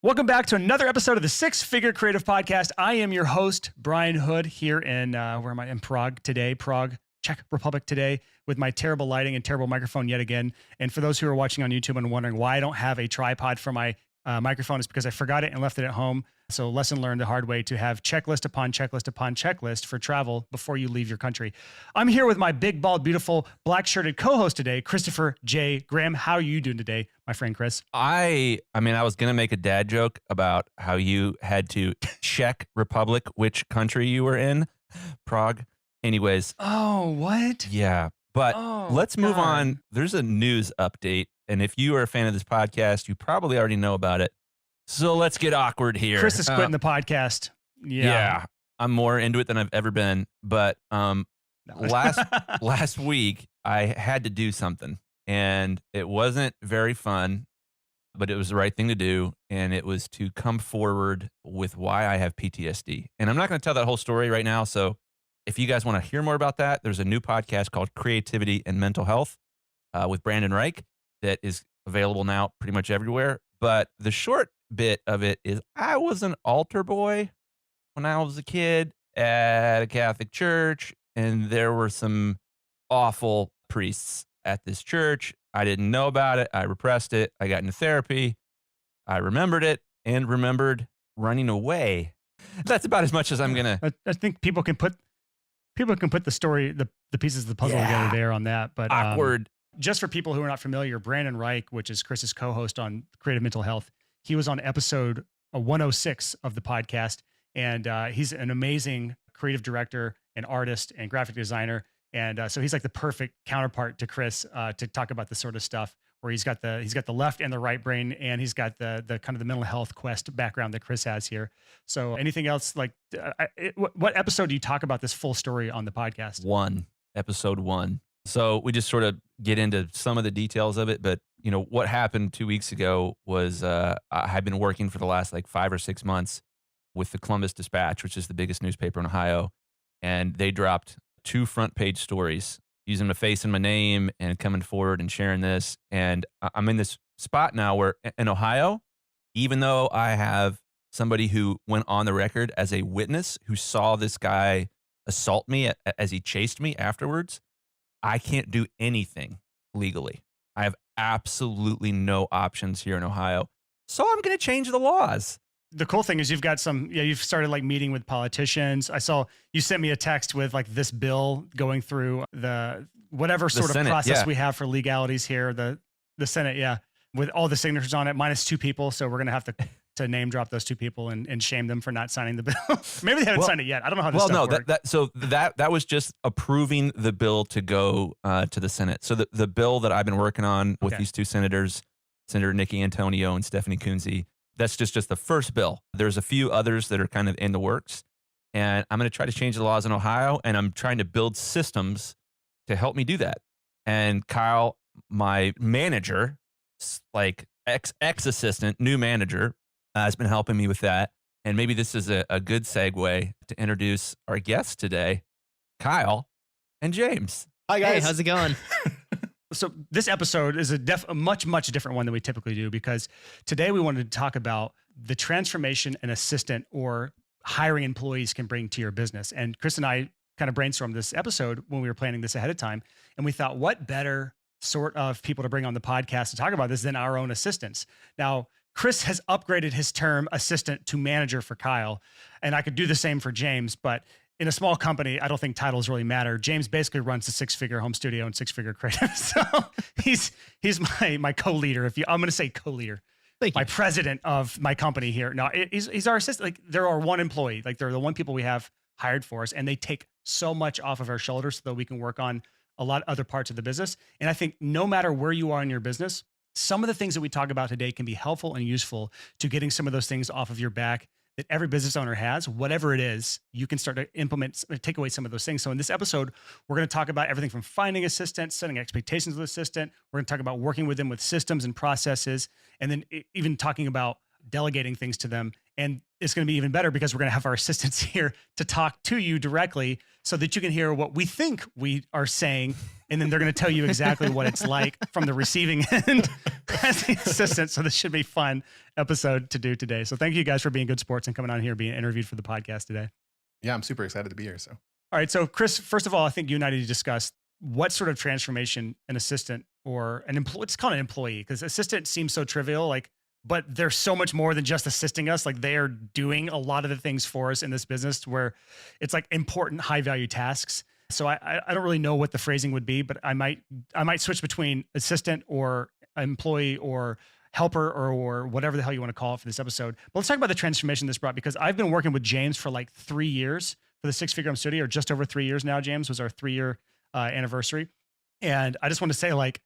Welcome back to another episode of the Six Figure Creative Podcast. I am your host, Brian Hood, here in, where am I? In Prague, Czech Republic today, with my terrible lighting and terrible microphone yet again. And for those who are watching on YouTube and wondering why I don't have a tripod for my microphone, is because I forgot it and left it at home. So lesson learned the hard way, to have checklist upon checklist upon checklist for travel before you leave your country. I'm here with my big, bald, beautiful, black-shirted co-host today, Christopher J. Graham. How are you doing today, my friend Chris? I mean, I was going to make a dad joke about how you had to Czech Republic, which country you were in, Prague. Anyways. Oh, what? Yeah. But let's move God. on. There's a news update. And if you are a fan of this podcast, you probably already know about it. So let's get awkward here. Chris is quitting the podcast. Yeah. I'm more into it than I've ever been. But last week, I had to do something. And it wasn't very fun, but it was the right thing to do. And it was to come forward with why I have PTSD. And I'm not going to tell that whole story right now. So if you guys want to hear more about that, there's a new podcast called Creativity and Mental Health with Brandon Reich that is available now pretty much everywhere. But the short bit of it is I was an altar boy when I was a kid at a Catholic church, and there were some awful priests at this church. I didn't know about it. I repressed it. I got into therapy. I remembered it and remembered running away. That's about as much as I'm going to. I think people can put the story, the pieces of the puzzle together there on that. But awkward. Just for people who are not familiar, Brandon Reich, which is Chris's co-host on Creative Mental Health, he was on episode 106 of the podcast. And he's an amazing creative director and artist and graphic designer. And so he's like the perfect counterpart to Chris to talk about this sort of stuff, where he's got the left and the right brain, and he's got the kind of the mental health quest background that Chris has here. So anything else, like what episode do you talk about this full story on the podcast? Episode 1. So we just sort of get into some of the details of it. But you know what happened 2 weeks ago was I had been working for the last like 5 or 6 months with the Columbus Dispatch, which is the biggest newspaper in Ohio, and they dropped 2 front page stories using my face and my name and coming forward and sharing this. And I'm in this spot now where in Ohio, even though I have somebody who went on the record as a witness who saw this guy assault me as he chased me afterwards, I can't do anything legally. I have absolutely no options here in Ohio. So I'm going to change the laws. The cool thing is you've got you've started like meeting with politicians. I saw you sent me a text with like this bill going through the whatever sort of Senate, process we have for legalities here, the Senate, with all the signatures on it, minus 2 people. So we're going to have to name drop those 2 people and shame them for not signing the bill. Maybe they haven't signed it yet. I don't know how this stuff works. That was just approving the bill to go to the Senate. So the bill that I've been working on with these 2 senators, Senator Nikki Antonio and Stephanie Kunze, that's just the first bill. There's a few others that are kind of in the works, and I'm going to try to change the laws in Ohio, and I'm trying to build systems to help me do that. And Kyle, my manager, like ex-assistant, new manager, has been helping me with that. And maybe this is a good segue to introduce our guests today, Kyle and James. Hi, guys. Hey, how's it going? So this episode is a much, much different one than we typically do, because today we wanted to talk about the transformation an assistant or hiring employees can bring to your business. And Chris and I kind of brainstormed this episode when we were planning this ahead of time. And we thought, what better sort of people to bring on the podcast to talk about this than our own assistants? Now, Chris has upgraded his term assistant to manager for Kyle, and I could do the same for James, but in a small company, I don't think titles really matter. James basically runs a 6-figure home studio and 6-figure creative. So he's my co-leader. I'm going to say co-leader, my president of my company here. No, he's our assistant. Like, they're our one employee. Like, they're the one people we have hired for us, and they take so much off of our shoulders so that we can work on a lot of other parts of the business. And I think no matter where you are in your business, some of the things that we talk about today can be helpful and useful to getting some of those things off of your back that every business owner has. Whatever it is, you can start to implement, take away some of those things. So in this episode, we're going to talk about everything from finding assistants, setting expectations with assistant. We're going to talk about working with them with systems and processes, and then even talking about delegating things to them. And it's going to be even better because we're going to have our assistants here to talk to you directly so that you can hear what we think we are saying. And then they're going to tell you exactly what it's like from the receiving end as the assistant. So this should be a fun episode to do today. So thank you guys for being good sports and coming on here, being interviewed for the podcast today. Yeah, I'm super excited to be here. So, all right. So Chris, first of all, I think you and I need to discuss what sort of transformation an assistant or an employee, let's call it an employee, because assistant seems so trivial, like, but there's so much more than just assisting us. Like they are doing a lot of the things for us in this business where it's like important high value tasks. So I don't really know what the phrasing would be, but I might switch between assistant or employee or helper or whatever the hell you want to call it for this episode. But let's talk about the transformation this brought, because I've been working with James for like 3 years for the Six Figure Home Studio, or just over 3 years now. James, was our 3-year anniversary. And I just want to say, like,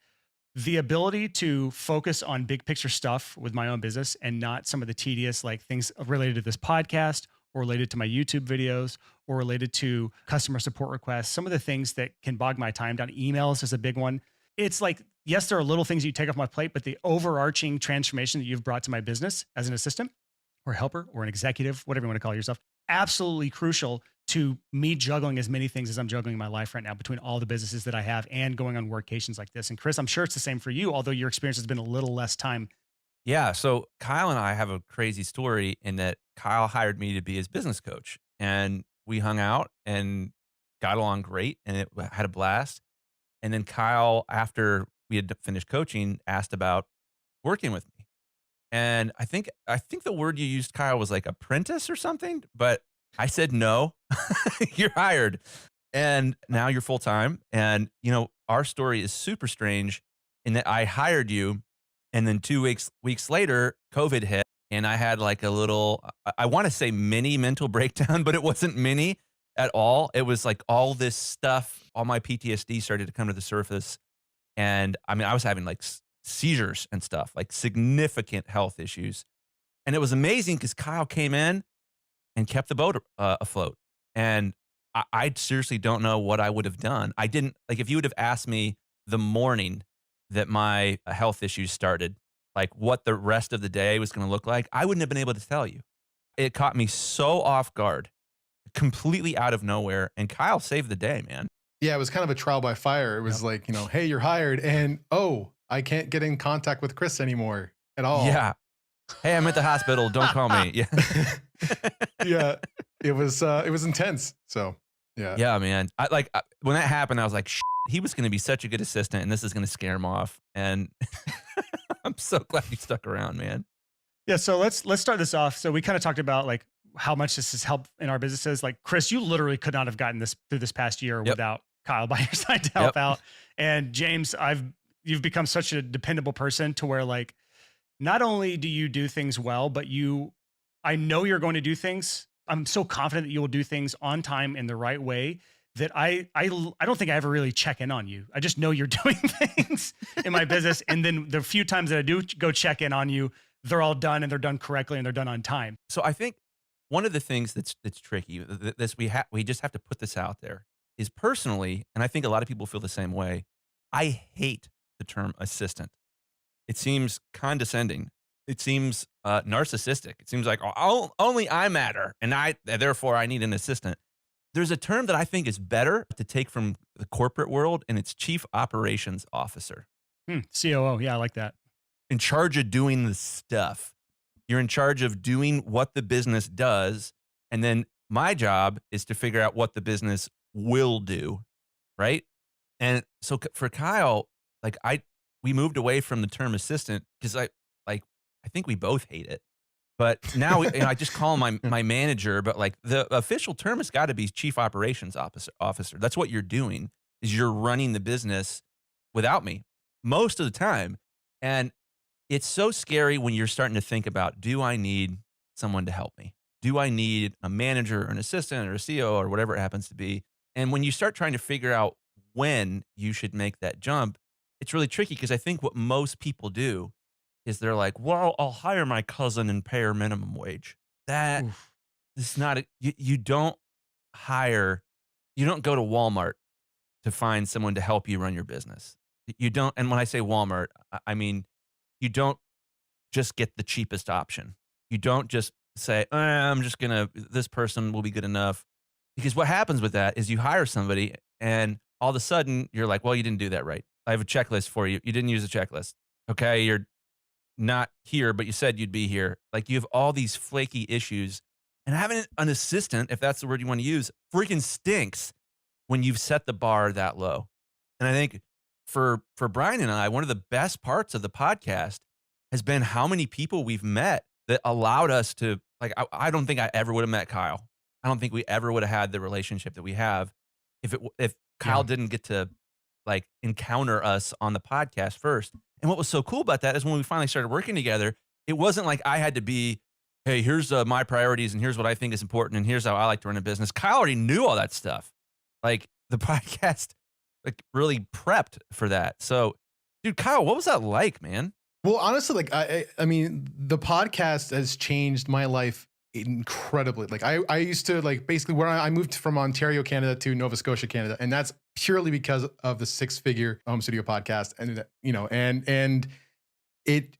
the ability to focus on big picture stuff with my own business and not some of the tedious like things related to this podcast or related to my YouTube videos or related to customer support requests, some of the things that can bog my time down. Emails is a big one. It's like, yes, there are little things you take off my plate, but the overarching transformation that you've brought to my business as an assistant or helper or an executive, whatever you want to call yourself, absolutely crucial to me juggling as many things as I'm juggling in my life right now between all the businesses that I have and going on workations like this. And Chris, I'm sure it's the same for you, although your experience has been a little less time. Yeah. So Kyle and I have a crazy story in that Kyle hired me to be his business coach, and we hung out and got along great, and it had a blast. And then Kyle, after we had finished coaching, asked about working with me. And I think the word you used, Kyle, was like apprentice or something, but I said, no, you're hired. And now you're full time. And, you know, our story is super strange in that I hired you. And then 2 weeks later, COVID hit. And I had like a little, I want to say mini mental breakdown, but it wasn't mini at all. It was like all this stuff, all my PTSD started to come to the surface. And I mean, I was having like seizures and stuff, like significant health issues. And it was amazing because Kyle came in and kept the boat afloat. And I seriously don't know what I would have done. I didn't, like, if you would have asked me the morning that my health issues started, like what the rest of the day was going to look like, I wouldn't have been able to tell you. It caught me so off guard, completely out of nowhere. And Kyle saved the day, man. yeah, it was kind of a trial by fire. It was like, you know, hey, you're hired. And oh, I can't get in contact with Chris anymore at all. Yeah. Hey, I'm at the hospital. Don't call me. Yeah. Yeah, it was intense. So yeah. Yeah, man. When that happened, I was like, he was going to be such a good assistant, and this is going to scare him off. And I'm so glad he stuck around, man. Yeah. So let's start this off. So we kind of talked about like how much this has helped in our businesses. Like Chris, you literally could not have gotten this through this past year without Kyle by your side to help out. And James, you've become such a dependable person to where like, not only do you do things well, but I know you're going to do things. I'm so confident that you will do things on time in the right way that I don't think I ever really check in on you. I just know you're doing things in my business. And then the few times that I do go check in on you, they're all done and they're done correctly and they're done on time. So I think one of the things that's tricky, we just have to put this out there, is personally, and I think a lot of people feel the same way, I hate the term assistant. It seems condescending. It seems narcissistic. It seems like, oh, only I matter, and therefore I need an assistant. There's a term that I think is better to take from the corporate world, and it's Chief Operations Officer. COO. Yeah, I like that. In charge of doing the stuff. You're in charge of doing what the business does, and then my job is to figure out what the business will do, right? And so for Kyle, like we moved away from the term assistant because I think we both hate it. But now I just call him my manager, but like the official term has got to be Chief Operations Officer. That's what you're doing, is you're running the business without me most of the time. And it's so scary when you're starting to think about, do I need someone to help me? Do I need a manager or an assistant or a CEO or whatever it happens to be? And when you start trying to figure out when you should make that jump, it's really tricky because I think what most people do is they're like, well, I'll hire my cousin and pay her minimum wage. That is not, you don't go to Walmart to find someone to help you run your business. You don't, and when I say Walmart, I mean, you don't just get the cheapest option. You don't just say, this person will be good enough. Because what happens with that is you hire somebody and all of a sudden you're like, well, you didn't do that right. I have a checklist for you. You didn't use the checklist. Okay. You're not here, but you said you'd be here. Like you have all these flaky issues. And having an assistant, if that's the word you want to use, freaking stinks when you've set the bar that low. And I think for Brian and I, one of the best parts of the podcast has been how many people we've met that allowed us to, like, I don't think I ever would have met Kyle. I don't think we ever would have had the relationship that we have if Kyle didn't get to like encounter us on the podcast first. And what was so cool about that is when we finally started working together, it wasn't like I had to be, hey, here's my priorities and here's what I think is important and here's how I like to run a business. Kyle already knew all that stuff. Like the podcast, like really prepped for that. So, dude, Kyle, what was that like, man? Well, honestly, like I mean, the podcast has changed my life incredibly. Like I used to like basically where I moved from Ontario, Canada to Nova Scotia, Canada, and that's purely because of the 6-figure home studio podcast, and and it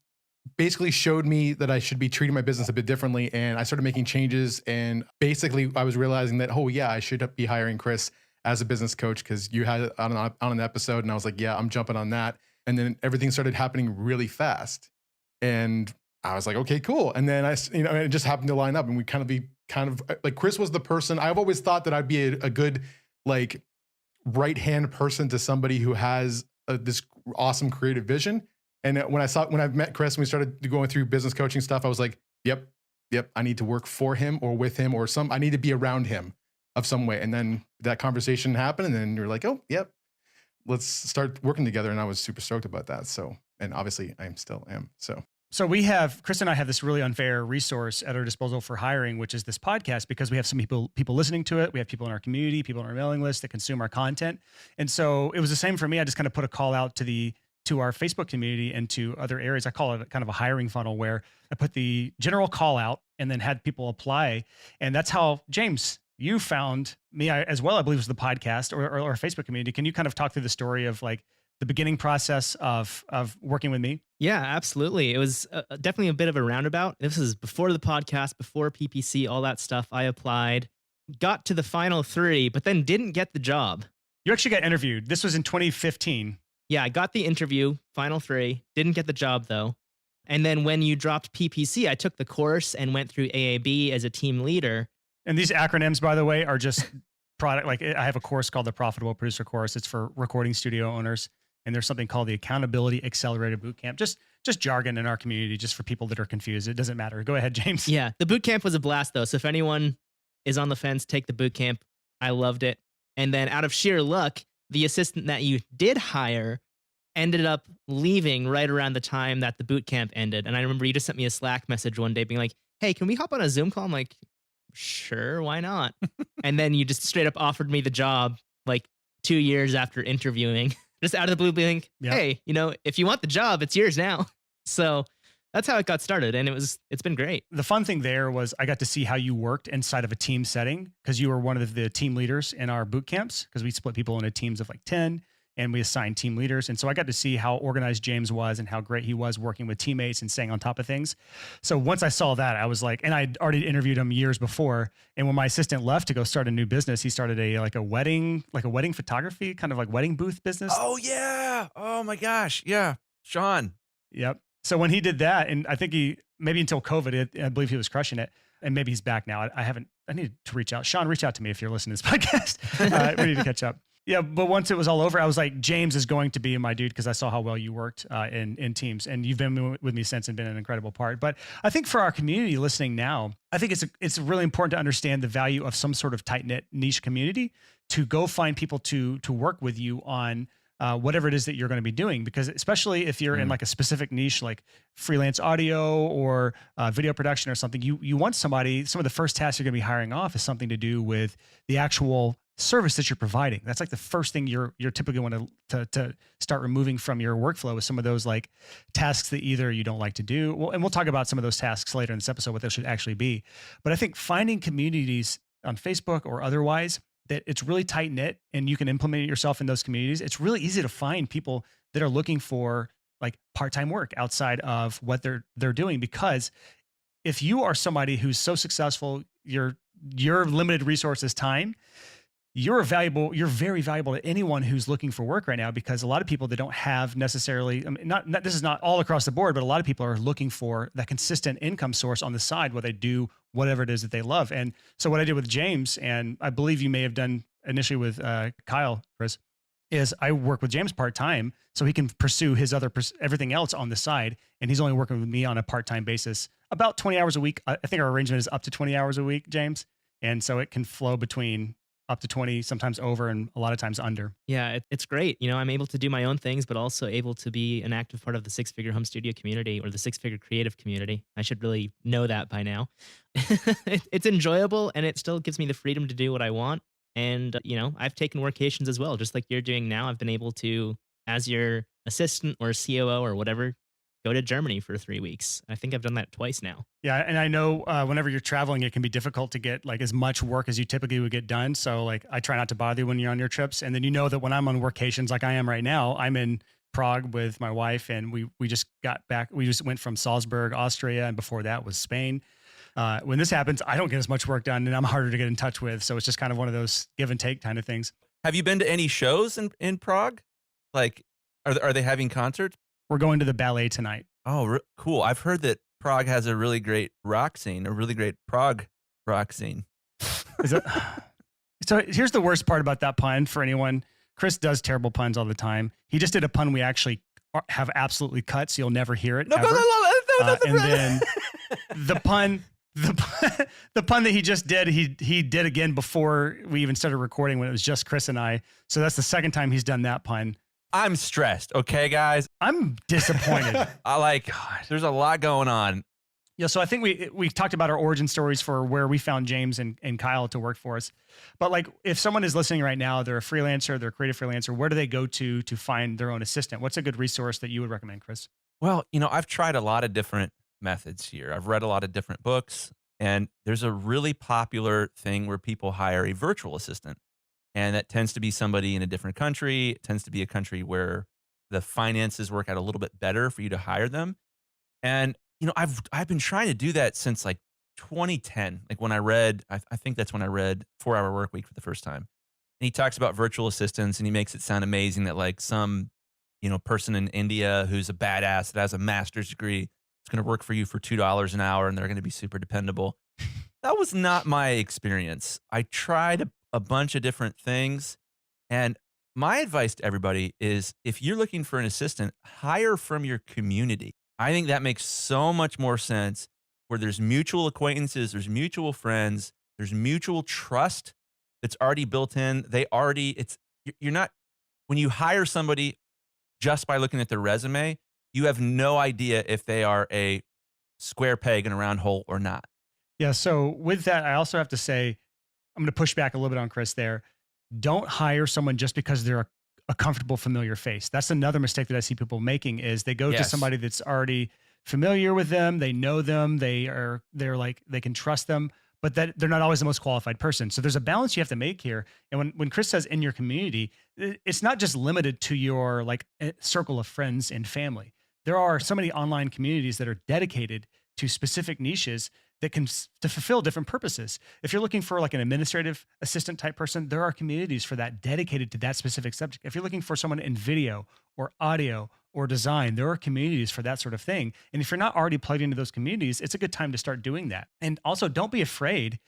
basically showed me that I should be treating my business a bit differently, and I started making changes, and basically I was realizing that I should be hiring Chris as a business coach because you had it on an episode, and I was like, yeah, I'm jumping on that, and then everything started happening really fast, and I was like, okay, cool. And then it just happened to line up, and we kind of like Chris was the person. I've always thought that I'd be a good like right hand person to somebody who has this awesome creative vision. And when I met Chris and we started going through business coaching stuff, I was like, yep, I need to work for him or with him or I need to be around him of some way. And then that conversation happened, and then you're like, oh, yep, let's start working together. And I was super stoked about that. So, and obviously I still am. So Chris and I have this really unfair resource at our disposal for hiring, which is this podcast, because we have some people listening to it. We have people in our community, people on our mailing list that consume our content. And so it was the same for me. I just kind of put a call out to our Facebook community and to other areas. I call it kind of a hiring funnel where I put the general call out and then had people apply. And that's how, James, you found me as well, I believe, was the podcast or our Facebook community. Can you kind of talk through the story of like the beginning process of working with me? Yeah, absolutely. It was definitely a bit of a roundabout. This is before the podcast, before PPC, all that stuff. I applied, got to the final 3, but then didn't get the job. You actually got interviewed. This was in 2015. Yeah, I got the interview, final 3, didn't get the job though. And then when you dropped PPC, I took the course and went through AAB as a team leader. And these acronyms, by the way, are just product. Like I have a course called the Profitable Producer Course. It's for recording studio owners. And there's something called the Accountability Accelerator Bootcamp. Just jargon in our community, just for people that are confused. It doesn't matter. Go ahead, James. Yeah, the bootcamp was a blast though. So if anyone is on the fence, take the bootcamp. I loved it. And then out of sheer luck, the assistant that you did hire ended up leaving right around the time that the bootcamp ended. And I remember you just sent me a Slack message one day being like, hey, can we hop on a Zoom call? I'm like, sure, why not? And then you just straight up offered me the job like 2 years after interviewing. Just out of the blue being like, hey, if you want the job, it's yours now. So that's how it got started. And it's been great. The fun thing there was I got to see how you worked inside of a team setting because you were one of the team leaders in our boot camps because we split people into teams of like 10 and we assigned team leaders. And so I got to see how organized James was and how great he was working with teammates and staying on top of things. So once I saw that, I was like, and I'd already interviewed him years before. And when my assistant left to go start a new business, he started a wedding photography, kind of like wedding booth business. Oh yeah. Oh my gosh. Yeah. Sean. Yep. So when he did that, and I think maybe until COVID, I believe he was crushing it. And maybe he's back now. I need to reach out. Sean, reach out to me if you're listening to this podcast. We need to catch up. Yeah, but once it was all over, I was like, James is going to be my dude because I saw how well you worked in teams, and you've been with me since and been an incredible part. But I think for our community listening now, I think it's really important to understand the value of some sort of tight-knit niche community to go find people to work with you on whatever it is that you're going to be doing, because especially if you're in like a specific niche like freelance audio or video production or something, you want some of the first tasks you're going to be hiring off is something to do with the actual service that you're providing. That's like the first thing you're typically want to start removing from your workflow, with some of those like tasks that either you don't like to do. Well, and we'll talk about some of those tasks later in this episode, what those should actually be. But I think finding communities on Facebook or otherwise that it's really tight knit and you can implement it yourself in those communities. It's really easy to find people that are looking for like part-time work outside of what they're doing, because if you are somebody who's so successful, your limited resource is time, you're very valuable to anyone who's looking for work right now, because a lot of people that don't have necessarily, I mean, this is not all across the board, but a lot of people are looking for that consistent income source on the side where they do whatever it is that they love. And so what I did with James, and I believe you may have done initially with Kyle, Chris, is I work with James part-time so he can pursue his everything else on the side. And he's only working with me on a part-time basis, about 20 hours a week. I think our arrangement is up to 20 hours a week, James. And so it can flow between up to 20, sometimes over, and a lot of times under. Yeah, it's great. You know, I'm able to do my own things, but also able to be an active part of the six-figure home studio community, or the six-figure creative community. I should really know that by now. It's enjoyable, and it still gives me the freedom to do what I want. And, you know, I've taken workations as well, just like you're doing now. I've been able to, as your assistant or COO or whatever, go to Germany for 3 weeks. I think I've done that twice now. Yeah. And I know whenever you're traveling, it can be difficult to get like as much work as you typically would get done. So like I try not to bother you when you're on your trips. And then you know that when I'm on workations like I am right now, I'm in Prague with my wife, and we just got back. We just went from Salzburg, Austria, and before that was Spain. When this happens, I don't get as much work done, and I'm harder to get in touch with. So it's just kind of one of those give and take kind of things. Have you been to any shows in Prague? Like, are they having concerts? We're going to the ballet tonight. Oh, cool. I've heard that Prague has a really great rock scene, a really great Prague rock scene. So here's the worst part about that pun for anyone. Chris does terrible puns all the time. He just did a pun we actually have absolutely cut, so you'll never hear it. No, ever. And then the pun that he just did, he did again before we even started recording, when it was just Chris and I. So that's the second time he's done that pun. I'm stressed. Okay, guys. I'm disappointed. There's a lot going on. Yeah, so I think we talked about our origin stories for where we found James and Kyle to work for us. But like, if someone is listening right now, they're a freelancer, they're a creative freelancer, where do they go to find their own assistant? What's a good resource that you would recommend, Chris? Well, you know, I've tried a lot of different methods here. I've read a lot of different books, and there's a really popular thing where people hire a virtual assistant. And that tends to be somebody in a different country. It tends to be a country where the finances work out a little bit better for you to hire them. And, you know, I've been trying to do that since like 2010. Like when I read, I think that's when I read 4 Hour Workweek for the first time. And he talks about virtual assistants, and he makes it sound amazing that like some, you know, person in India who's a badass that has a master's degree is going to work for you for $2 an hour, and they're going to be super dependable. That was not my experience. I tried a bunch of different things. And my advice to everybody is, if you're looking for an assistant, hire from your community. I think that makes so much more sense, where there's mutual acquaintances, there's mutual friends, there's mutual trust that's already built in. You're not, when you hire somebody just by looking at their resume, you have no idea if they are a square peg in a round hole or not. Yeah. So with that, I also have to say, I'm going to push back a little bit on Chris there. Don't hire someone just because they're a comfortable, familiar face. That's another mistake that I see people making, is they go to somebody that's already familiar with them. They know them. They're like, they can trust them, but that they're not always the most qualified person. So there's a balance you have to make here. And when Chris says in your community, it's not just limited to your like circle of friends and family. There are so many online communities that are dedicated to specific niches that can to fulfill different purposes. If you're looking for like an administrative assistant type person, there are communities for that, dedicated to that specific subject. If you're looking for someone in video or audio or design, there are communities for that sort of thing. And if you're not already plugged into those communities, it's a good time to start doing that. And also, don't be afraid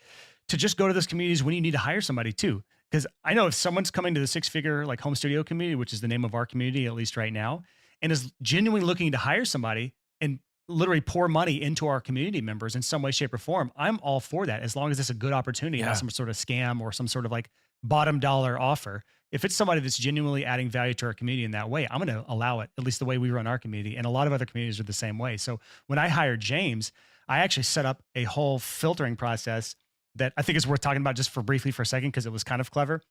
to just go to those communities when you need to hire somebody too. Because I know if someone's coming to the six-figure like home studio community, which is the name of our community, at least right now, and is genuinely looking to hire somebody and literally pour money into our community members in some way, shape, or form, I'm all for that, as long as it's a good opportunity, not some sort of scam or some sort of like bottom dollar offer. If it's somebody that's genuinely adding value to our community in that way, I'm going to allow it, at least the way we run our community. And a lot of other communities are the same way. So when I hired James, I actually set up a whole filtering process that I think is worth talking about just briefly for a second, because it was kind of clever,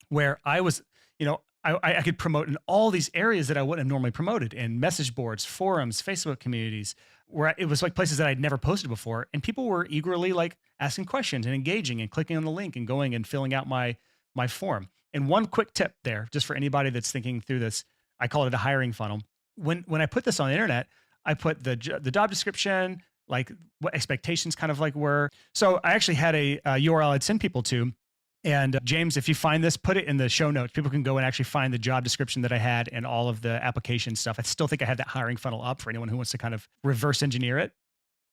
where I was, you know, I could promote in all these areas that I wouldn't have normally promoted, in message boards, forums, Facebook communities, where it was like places that I'd never posted before. And people were eagerly like asking questions and engaging and clicking on the link and going and filling out my form. And one quick tip there, just for anybody that's thinking through this, I call it a hiring funnel. When I put this on the internet, I put the job description, like what expectations kind of like were. So I actually had a URL I'd send people to. And James, if you find this, put it in the show notes. People can go and actually find the job description that I had and all of the application stuff. I still think I have that hiring funnel up for anyone who wants to kind of reverse engineer it.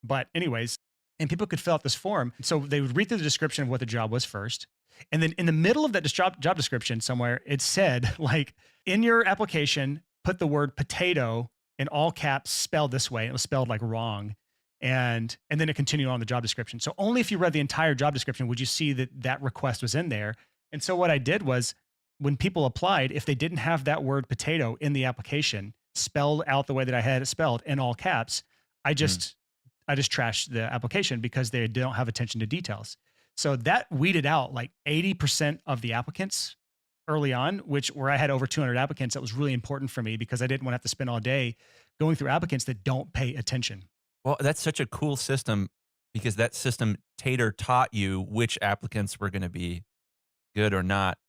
But anyways, and people could fill out this form. So they would read through the description of what the job was first. And then in the middle of that job description somewhere, it said, like, in your application, put the word potato in all caps spelled this way. It was spelled like wrong. And then it continued on the job description. So only if you read the entire job description would you see that request was in there. And so what I did was, when people applied, if they didn't have that word potato in the application spelled out the way that I had it spelled in all caps, I just trashed the application because they don't have attention to details. So that weeded out like 80% of the applicants early on, where I had over 200 applicants. That was really important for me because I didn't want to have to spend all day going through applicants that don't pay attention. Well, that's such a cool system because that system Tater taught you which applicants were going to be good or not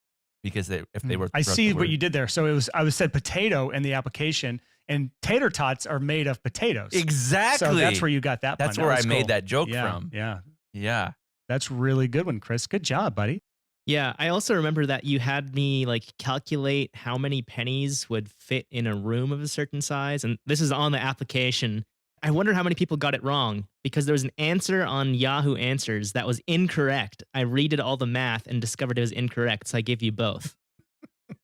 because if they were. I see what you did there. So I was said potato in the application, and tater tots are made of potatoes. Exactly. So that's where you got that. That's pun. where That was I made cool. that joke Yeah, from. Yeah. That's really good one, Chris. Good job, buddy. Yeah, I also remember that you had me like calculate how many pennies would fit in a room of a certain size. And this is on the application. I wonder how many people got it wrong because there was an answer on Yahoo Answers that was incorrect. I redid all the math and discovered it was incorrect. So I gave you both.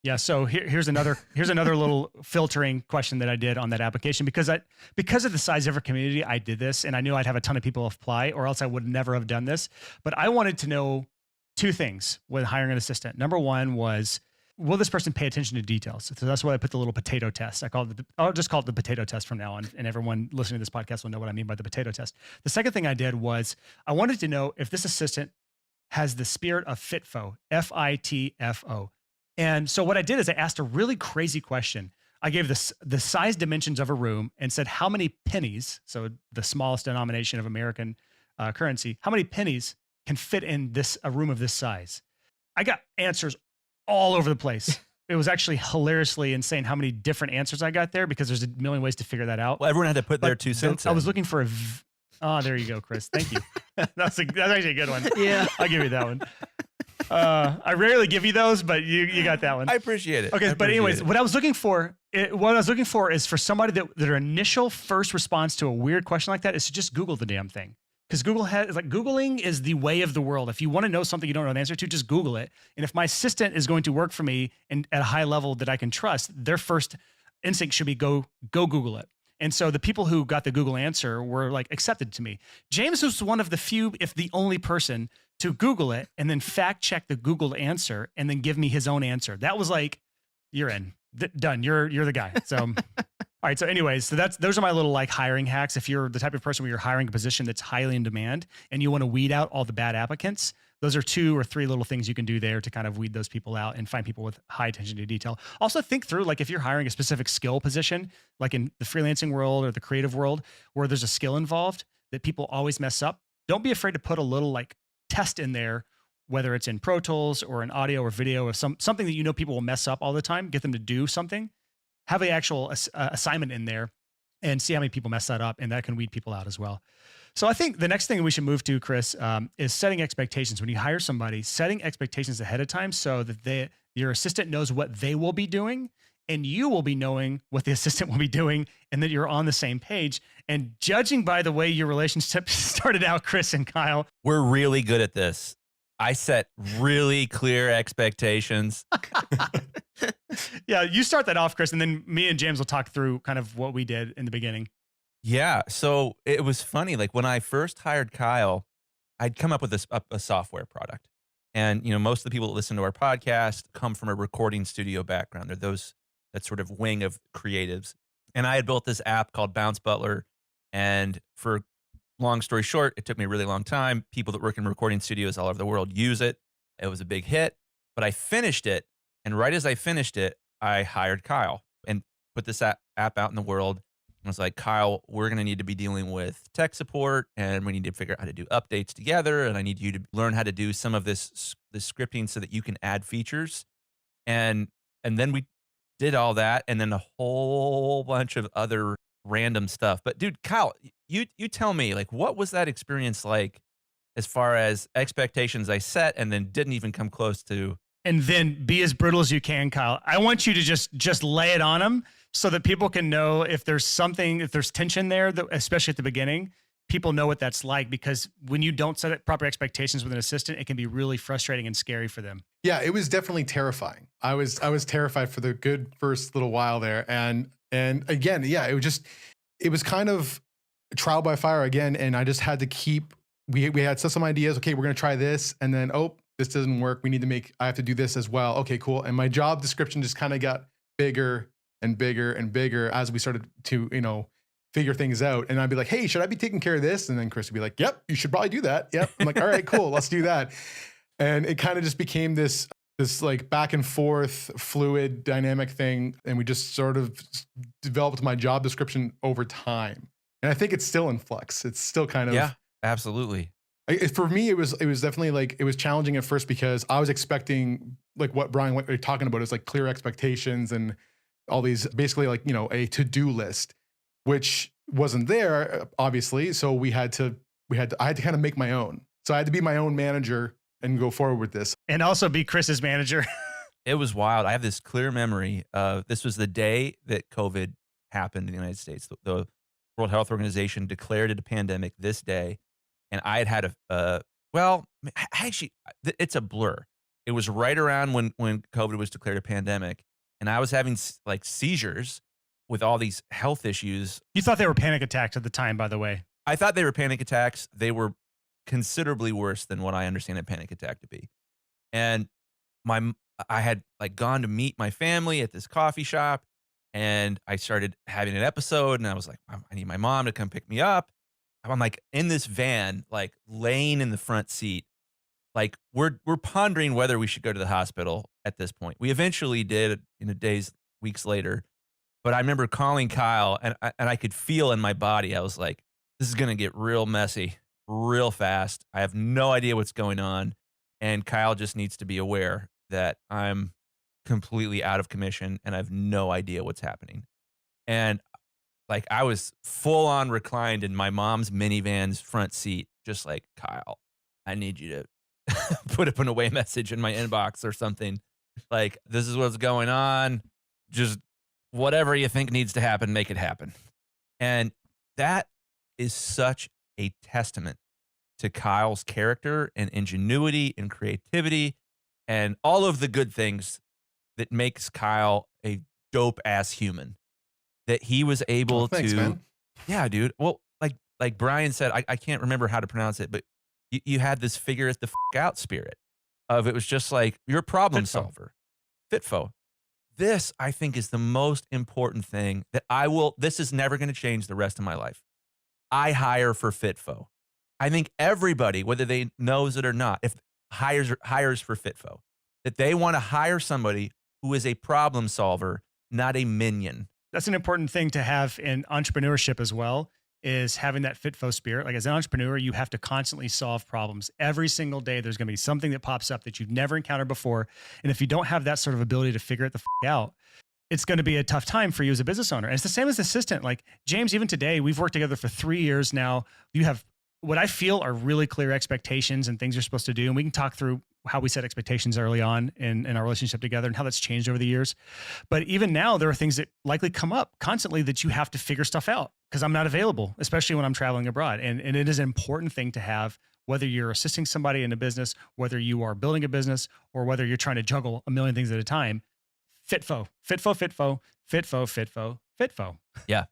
Yeah. So here's another little filtering question that I did on that application because of the size of our community, I did this and I knew I'd have a ton of people apply or else I would never have done this. But I wanted to know two things with hiring an assistant. Number one was, will this person pay attention to details? So that's why I put the little potato test. I'll just call it the potato test from now on. And everyone listening to this podcast will know what I mean by the potato test. The second thing I did was I wanted to know if this assistant has the spirit of FITFO, FITFO. And so what I did is I asked a really crazy question. I gave the size dimensions of a room and said, how many pennies, so the smallest denomination of American currency, how many pennies can fit in a room of this size? I got answers all over the place. It was actually hilariously insane how many different answers I got there because there's a million ways to figure that out. Well, everyone had to put their 2 cents in. I was looking for there you go, Chris. Thank you. That's actually a good one. Yeah. I'll give you that one. I rarely give you those, but you got that one. I appreciate it. Okay, but anyways, what I was looking for is for somebody that their initial first response to a weird question like that is to just Google the damn thing. Because Googling is the way of the world. If you want to know something you don't know the answer to, just Google it. And if my assistant is going to work for me and at a high level that I can trust, their first instinct should be go Google it. And so the people who got the Google answer were like accepted to me. James was one of the few, if the only person, to Google it and then fact check the Googled answer and then give me his own answer. That was like, you're in. Done. You're the guy. So all right. So anyways, those are my little like hiring hacks. If you're the type of person where you're hiring a position that's highly in demand and you want to weed out all the bad applicants, those are 2 or 3 little things you can do there to kind of weed those people out and find people with high attention to detail. Also think through, like if you're hiring a specific skill position, like in the freelancing world or the creative world, where there's a skill involved that people always mess up, don't be afraid to put a little like test in there, whether it's in Pro Tools or in audio or video or something that you know people will mess up all the time, get them to do something, have an actual assignment in there and see how many people mess that up. And that can weed people out as well. So I think the next thing we should move to, Chris, is setting expectations. When you hire somebody, setting expectations ahead of time so that your assistant knows what they will be doing and you will be knowing what the assistant will be doing and that you're on the same page. And judging by the way your relationship started out, Chris and Kyle. We're really good at this. I set really clear expectations. Yeah, you start that off, Chris, and then me and James will talk through kind of what we did in the beginning. Yeah. So it was funny. Like when I first hired Kyle, I'd come up with a software product. And, most of the people that listen to our podcast come from a recording studio background. They're that sort of wing of creatives. And I had built this app called Bounce Butler. And for long story short, it took me a really long time. People that work in recording studios all over the world use it. It was a big hit, but I finished it. And right as I finished it, I hired Kyle and put this app out in the world. I was like, Kyle, we're going to need to be dealing with tech support and we need to figure out how to do updates together. And I need you to learn how to do some of this scripting so that you can add features. And then we did all that. And then a whole bunch of other random stuff. But dude, Kyle, you tell me, like, what was that experience like as far as expectations I set and then didn't even come close to? And then be as brutal as you can, Kyle. I want you to just lay it on them so that people can know if there's tension there, especially at the beginning, people know what that's like, because when you don't set proper expectations with an assistant, it can be really frustrating and scary for them. Yeah, it was definitely terrifying. I was terrified for the good first little while there. And again, yeah, it was kind of trial by fire again. And I just had to keep, we had some ideas. Okay, we're going to try this. And then, oh, this doesn't work. I have to do this as well. Okay, cool. And my job description just kind of got bigger and bigger and bigger as we started to, figure things out. And I'd be like, hey, should I be taking care of this? And then Chris would be like, yep, you should probably do that. Yep. I'm like, all right, cool. Let's do that. And it kind of just became this like back and forth fluid dynamic thing. And we just sort of developed my job description over time. And I think it's still in flux. It's still kind of. Yeah, absolutely. For me, it was definitely like, it was challenging at first because I was expecting like what Brian, what you're talking about is like clear expectations and all these basically like, a to-do list, which wasn't there obviously. So I had to kind of make my own. So I had to be my own manager and go forward with this. And also be Chris's manager. It was wild. I have this clear memory of, this was the day that COVID happened in the United States. The World Health Organization declared it a pandemic this day. And I had it's a blur. It was right around when COVID was declared a pandemic. And I was having like seizures with all these health issues. You thought they were panic attacks at the time, by the way. I thought they were panic attacks. They were considerably worse than what I understand a panic attack to be. And I had like gone to meet my family at this coffee shop, and I started having an episode, and I was like, I need my mom to come pick me up. I'm like in this van, like laying in the front seat. Like we're pondering whether we should go to the hospital at this point. We eventually did weeks later. But I remember calling Kyle, and I could feel in my body, I was like, this is going to get real messy real fast. I have no idea what's going on. And Kyle just needs to be aware that I'm completely out of commission and I have no idea what's happening. And like I was full on reclined in my mom's minivan's front seat, just like, Kyle, I need you to put up an away message in my inbox or something. Like, this is what's going on. Just whatever you think needs to happen, make it happen. And that is such a testament to Kyle's character and ingenuity and creativity and all of the good things that makes Kyle a dope ass human. That he was able thanks, man. Yeah, dude. Well, like Brian said, I can't remember how to pronounce it, but you had this figure it the out spirit of, it was just like, you're a problem solver. Fitfo. This, I think, is the most important thing that this is never going to change the rest of my life. I hire for Fitfo. I think everybody, whether they knows it or not, if hires for Fitfo, that they want to hire somebody who is a problem solver, not a minion. That's an important thing to have in entrepreneurship as well, is having that Fitfo spirit. Like as an entrepreneur, you have to constantly solve problems. Every single day, there's going to be something that pops up that you've never encountered before. And if you don't have that sort of ability to figure it the out, it's going to be a tough time for you as a business owner. And it's the same as assistant. Like James, even today, we've worked together for 3 years now. You have what I feel are really clear expectations and things you're supposed to do. And we can talk through how we set expectations early on in our relationship together and how that's changed over the years. But even now, there are things that likely come up constantly that you have to figure stuff out because I'm not available, especially when I'm traveling abroad. And it is an important thing to have, whether you're assisting somebody in a business, whether you are building a business, or whether you're trying to juggle a million things at a time. Fitfo, Fitfo, Fitfo, Fitfo, Fitfo, Fitfo. Yeah,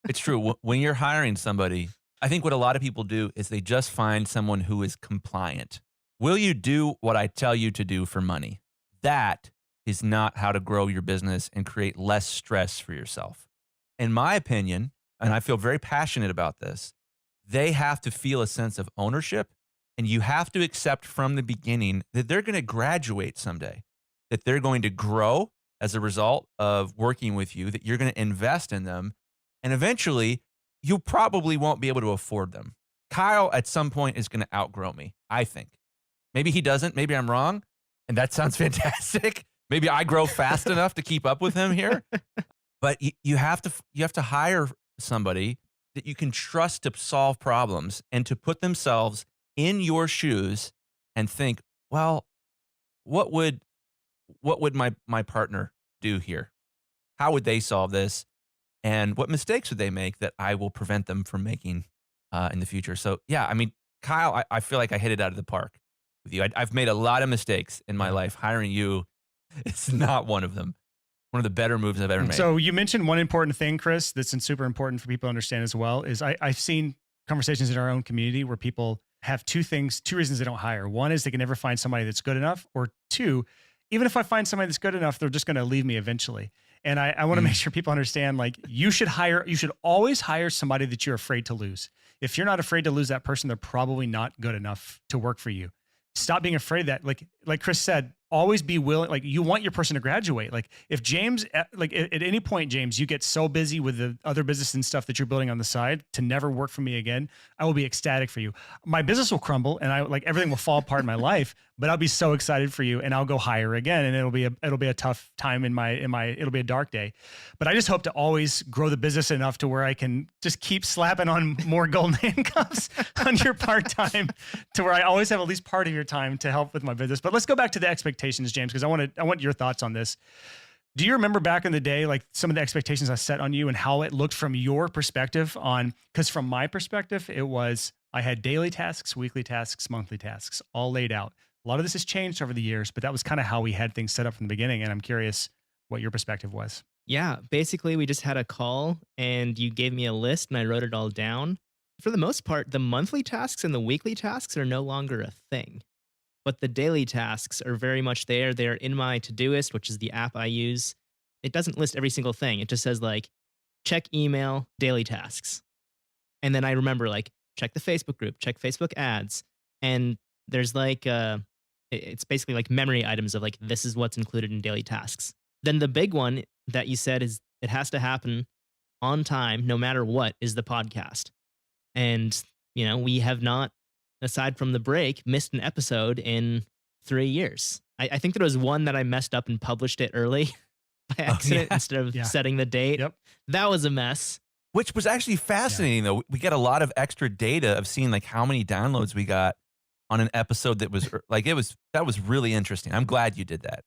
it's true. When you're hiring somebody, I think what a lot of people do is they just find someone who is compliant. Will you do what I tell you to do for money? That is not how to grow your business and create less stress for yourself. In my opinion, and I feel very passionate about this, they have to feel a sense of ownership, and you have to accept from the beginning that they're going to graduate someday, that they're going to grow as a result of working with you, that you're going to invest in them, and eventually you probably won't be able to afford them. Kyle at some point is going to outgrow me, I think. Maybe he doesn't. Maybe I'm wrong. And that sounds fantastic. Maybe I grow fast enough to keep up with him here. But you have to hire somebody that you can trust to solve problems and to put themselves in your shoes and think, well, what would my partner do here? How would they solve this? And what mistakes would they make that I will prevent them from making in the future? So yeah, I mean, Kyle, I feel like I hit it out of the park with you. I've made a lot of mistakes in my life. Hiring you, it's not one of them. One of the better moves I've ever made. So you mentioned one important thing, Chris, that's super important for people to understand as well, is I've seen conversations in our own community where people have two reasons they don't hire. One is they can never find somebody that's good enough, or two, even if I find somebody that's good enough, they're just going to leave me eventually. And I want to make sure people understand, like, you should always hire somebody that you're afraid to lose. If you're not afraid to lose that person, they're probably not good enough to work for you. Stop being afraid of that. Like Chris said, always be willing. Like, you want your person to graduate. Like, if James, like at any point, James, you get so busy with the other business and stuff that you're building on the side to never work for me again, I will be ecstatic for you. My business will crumble and everything will fall apart in my life, but I'll be so excited for you and I'll go hire again. And it'll be a tough time it'll be a dark day, but I just hope to always grow the business enough to where I can just keep slapping on more golden handcuffs on your part-time, to where I always have at least part of your time to help with my business. But let's go back to the expectations, James, because I want your thoughts on this. Do you remember back in the day, like some of the expectations I set on you and how it looked from your perspective because from my perspective, it was, I had daily tasks, weekly tasks, monthly tasks, all laid out. A lot of this has changed over the years, but that was kind of how we had things set up from the beginning. And I'm curious what your perspective was. Yeah, basically we just had a call and you gave me a list and I wrote it all down. For the most part, the monthly tasks and the weekly tasks are no longer a thing. But the daily tasks are very much there. They're in my Todoist, which is the app I use. It doesn't list every single thing. It just says like, check email, daily tasks. And then I remember like, check the Facebook group, check Facebook ads. And there's like, it's basically like memory items of like, this is what's included in daily tasks. Then the big one that you said is it has to happen on time, no matter what, is the podcast. And, we have not, aside from the break, missed an episode in 3 years. I think there was one that I messed up and published it early by accident instead of setting the date. Yep. That was a mess. Which was actually fascinating, though. We get a lot of extra data of seeing like how many downloads we got on an episode that was like, that was really interesting. I'm glad you did that.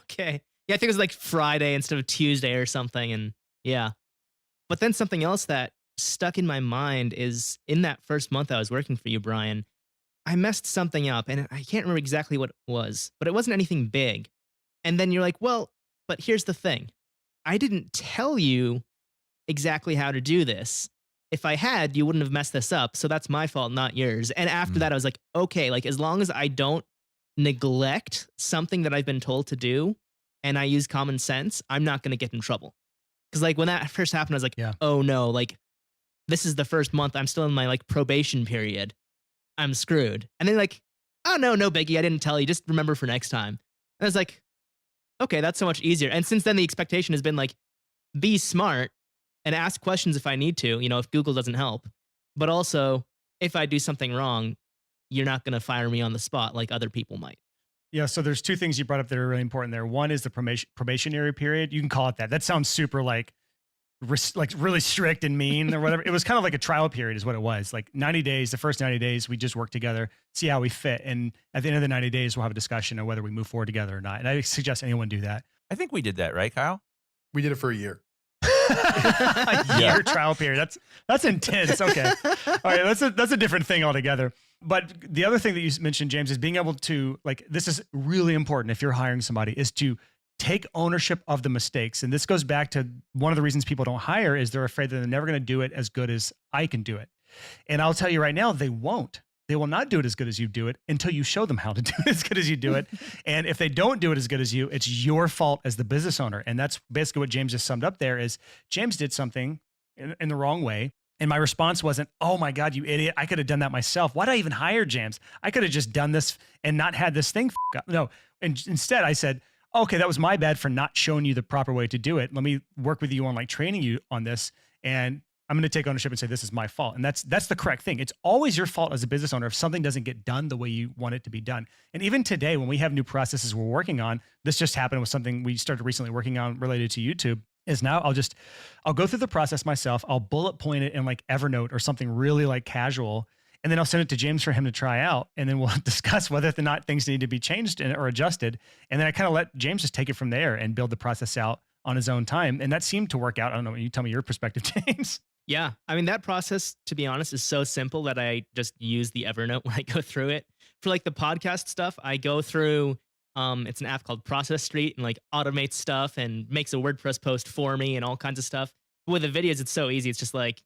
Okay. Yeah, I think it was like Friday instead of Tuesday or something. And yeah. But then something else that stuck in my mind is in that first month I was working for you, Brian, I messed something up and I can't remember exactly what it was, but it wasn't anything big. And then you're like, well, but here's the thing. I didn't tell you exactly how to do this. If I had, you wouldn't have messed this up. So that's my fault, not yours. And after that, I was like, okay, like as long as I don't neglect something that I've been told to do and I use common sense, I'm not going to get in trouble. Because like when that first happened, I was like, oh no, like this is the first month. I'm still in my like probation period. I'm screwed. And then like, oh no biggie. I didn't tell you. Just remember for next time. And I was like, okay, that's so much easier. And since then the expectation has been like, be smart and ask questions if I need to, if Google doesn't help. But also if I do something wrong, you're not going to fire me on the spot like other people might. Yeah. So there's two things you brought up that are really important there. One is the probationary period. You can call it that. That sounds super like really strict and mean or whatever. It was kind of like a trial period is what it was. Like 90 days, the first 90 days, we just work together, see how we fit. And at the end of the 90 days, we'll have a discussion on whether we move forward together or not. And I suggest anyone do that. I think we did that, right, Kyle? We did it for a year. A year trial period. That's intense. Okay. All right. That's a different thing altogether. But the other thing that you mentioned, James, is being able to, like, this is really important if you're hiring somebody, is to take ownership of the mistakes. And this goes back to one of the reasons people don't hire is they're afraid that they're never going to do it as good as I can do it. And I'll tell you right now, they won't. They will not do it as good as you do it until you show them how to do it as good as you do it. And if they don't do it as good as you, it's your fault as the business owner. And that's basically what James just summed up there is James did something in the wrong way. And my response wasn't, oh my God, you idiot. I could have done that myself. Why did I even hire James? I could have just done this and not had this thing up. No. And instead I said, okay, that was my bad for not showing you the proper way to do it. Let me work with you on like training you on this. And I'm going to take ownership and say, this is my fault. And that's the correct thing. It's always your fault as a business owner if something doesn't get done the way you want it to be done. And even today, when we have new processes we're working on, this just happened with something we started recently working on related to YouTube. is now I'll go through the process myself. I'll bullet point it in like Evernote or something really like casual. And then I'll send it to James for him to try out. And then we'll discuss whether or not things need to be changed or adjusted. And then I kind of let James just take it from there and build the process out on his own time. And that seemed to work out. I don't know. You tell me your perspective, James. Yeah. I mean, that process, to be honest, is so simple that I just use the Evernote when I go through it. For like the podcast stuff, I go through, it's an app called Process Street and like automates stuff and makes a WordPress post for me and all kinds of stuff. But with the videos, it's so easy. It's just like,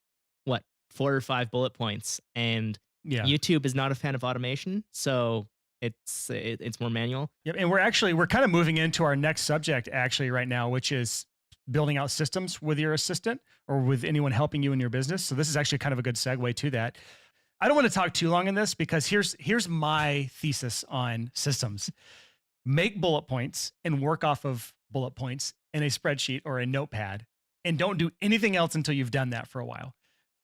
4 or 5 bullet points. And Yeah. YouTube is not a fan of automation. So it's more manual. Yep. And we're kind of moving into our next subject actually right now, which is building out systems with your assistant or with anyone helping you in your business. So this is actually kind of a good segue to that. I don't want to talk too long in this because here's my thesis on systems. Make bullet points and work off of bullet points in a spreadsheet or a notepad, and don't do anything else until you've done that for a while.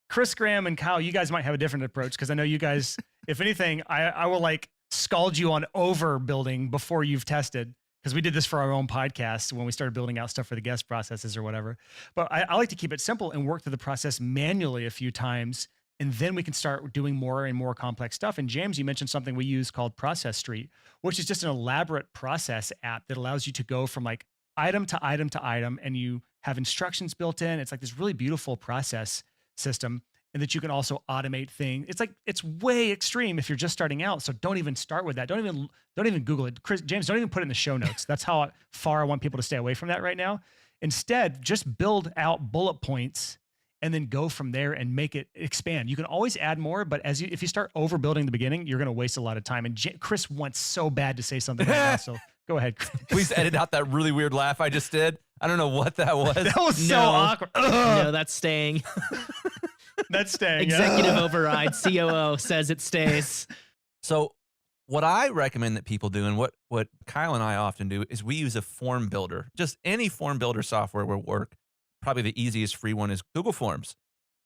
Chris, Graham, and Kyle, you guys might have a different approach because I know you guys, if anything, I will like scald you on overbuilding before you've tested, because we did this for our own podcast when we started building out stuff for the guest processes or whatever. But I like to keep it simple and work through the process manually a few times, and then we can start doing more and more complex stuff. And James, you mentioned something we use called Process Street, which is just an elaborate process app that allows you to go from like item to item to item, and you have instructions built in. It's like this really beautiful process system, and that you can also automate things. It's way extreme if you're just starting out. So don't even start with that. Don't even Google it. James, don't even put it in the show notes. That's how far I want people to stay away from that right now. Instead, just build out bullet points and then go from there and make it expand. You can always add more, but if you start overbuilding the beginning, you're going to waste a lot of time. And Chris wants so bad to say something right now. So go ahead, Chris. Please edit out that really weird laugh I just did. I don't know what that was. That was so awkward. No, that's staying. That's staying. Executive override. COO says it stays. So what I recommend that people do, and what Kyle and I often do, is we use a form builder. Just any form builder software will work. Probably the easiest free one is Google Forms.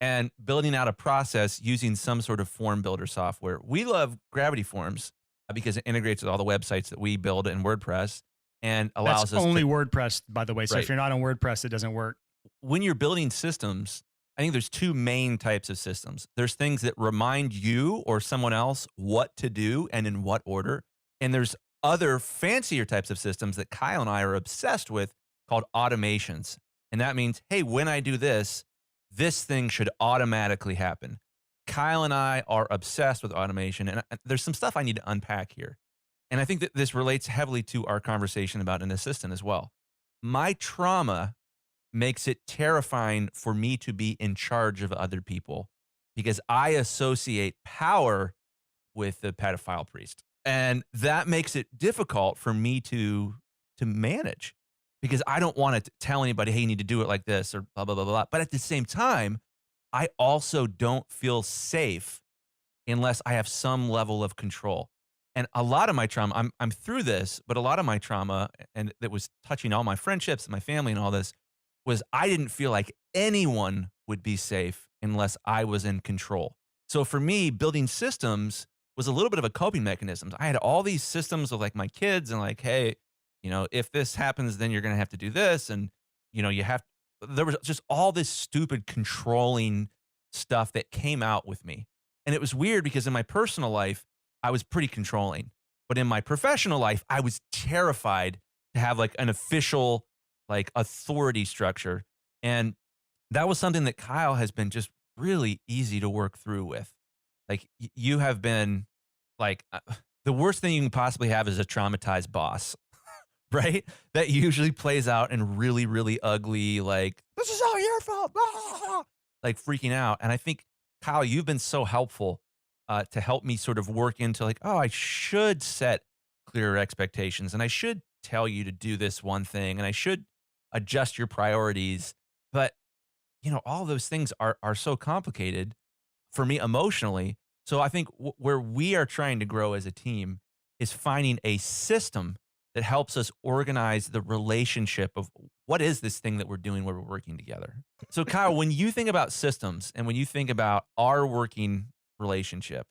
And building out a process using some sort of form builder software. We love Gravity Forms because it integrates with all the websites that we build in WordPress and allows That's us only to, WordPress, by the way. So Right. if you're not on WordPress, it doesn't work. when you're building systems, I think there's 2 main types of systems. There's things that remind you or someone else what to do and in what order. And there's other fancier types of systems that Kyle and I are obsessed with called automations. And that means, hey, when I do this, this thing should automatically happen. Kyle and I are obsessed with automation. And there's some stuff I need to unpack here. And I think that this relates heavily to our conversation about an assistant as well. My trauma makes it terrifying for me to be in charge of other people because I associate power with the pedophile priest. And that makes it difficult for me to manage because I don't want to tell anybody, hey, you need to do it like this or blah, blah, blah, blah. But at the same time, I also don't feel safe unless I have some level of control. And a lot of my trauma, I'm through this, but a lot of my trauma, and that was touching all my friendships, my family and all this, was I didn't feel like anyone would be safe unless I was in control. So for me, building systems was a little bit of a coping mechanism. I had all these systems of like my kids and like, hey, if this happens, then you're going to have to do this. And, there was just all this stupid controlling stuff that came out with me. And it was weird because in my personal life, I was pretty controlling. But in my professional life, I was terrified to have like an official like authority structure. And that was something that Kyle has been just really easy to work through with. Like you have been like, the worst thing you can possibly have is a traumatized boss, right? That usually plays out in really, really ugly, like, this is all your fault, like freaking out. And I think, Kyle, you've been so helpful to help me sort of work into like, oh, I should set clearer expectations and I should tell you to do this one thing and I should adjust your priorities. But, all those things are so complicated for me emotionally. So I think where we are trying to grow as a team is finding a system that helps us organize the relationship of what is this thing that we're doing where we're working together. So Kyle, when you think about systems and when you think about our working relationship,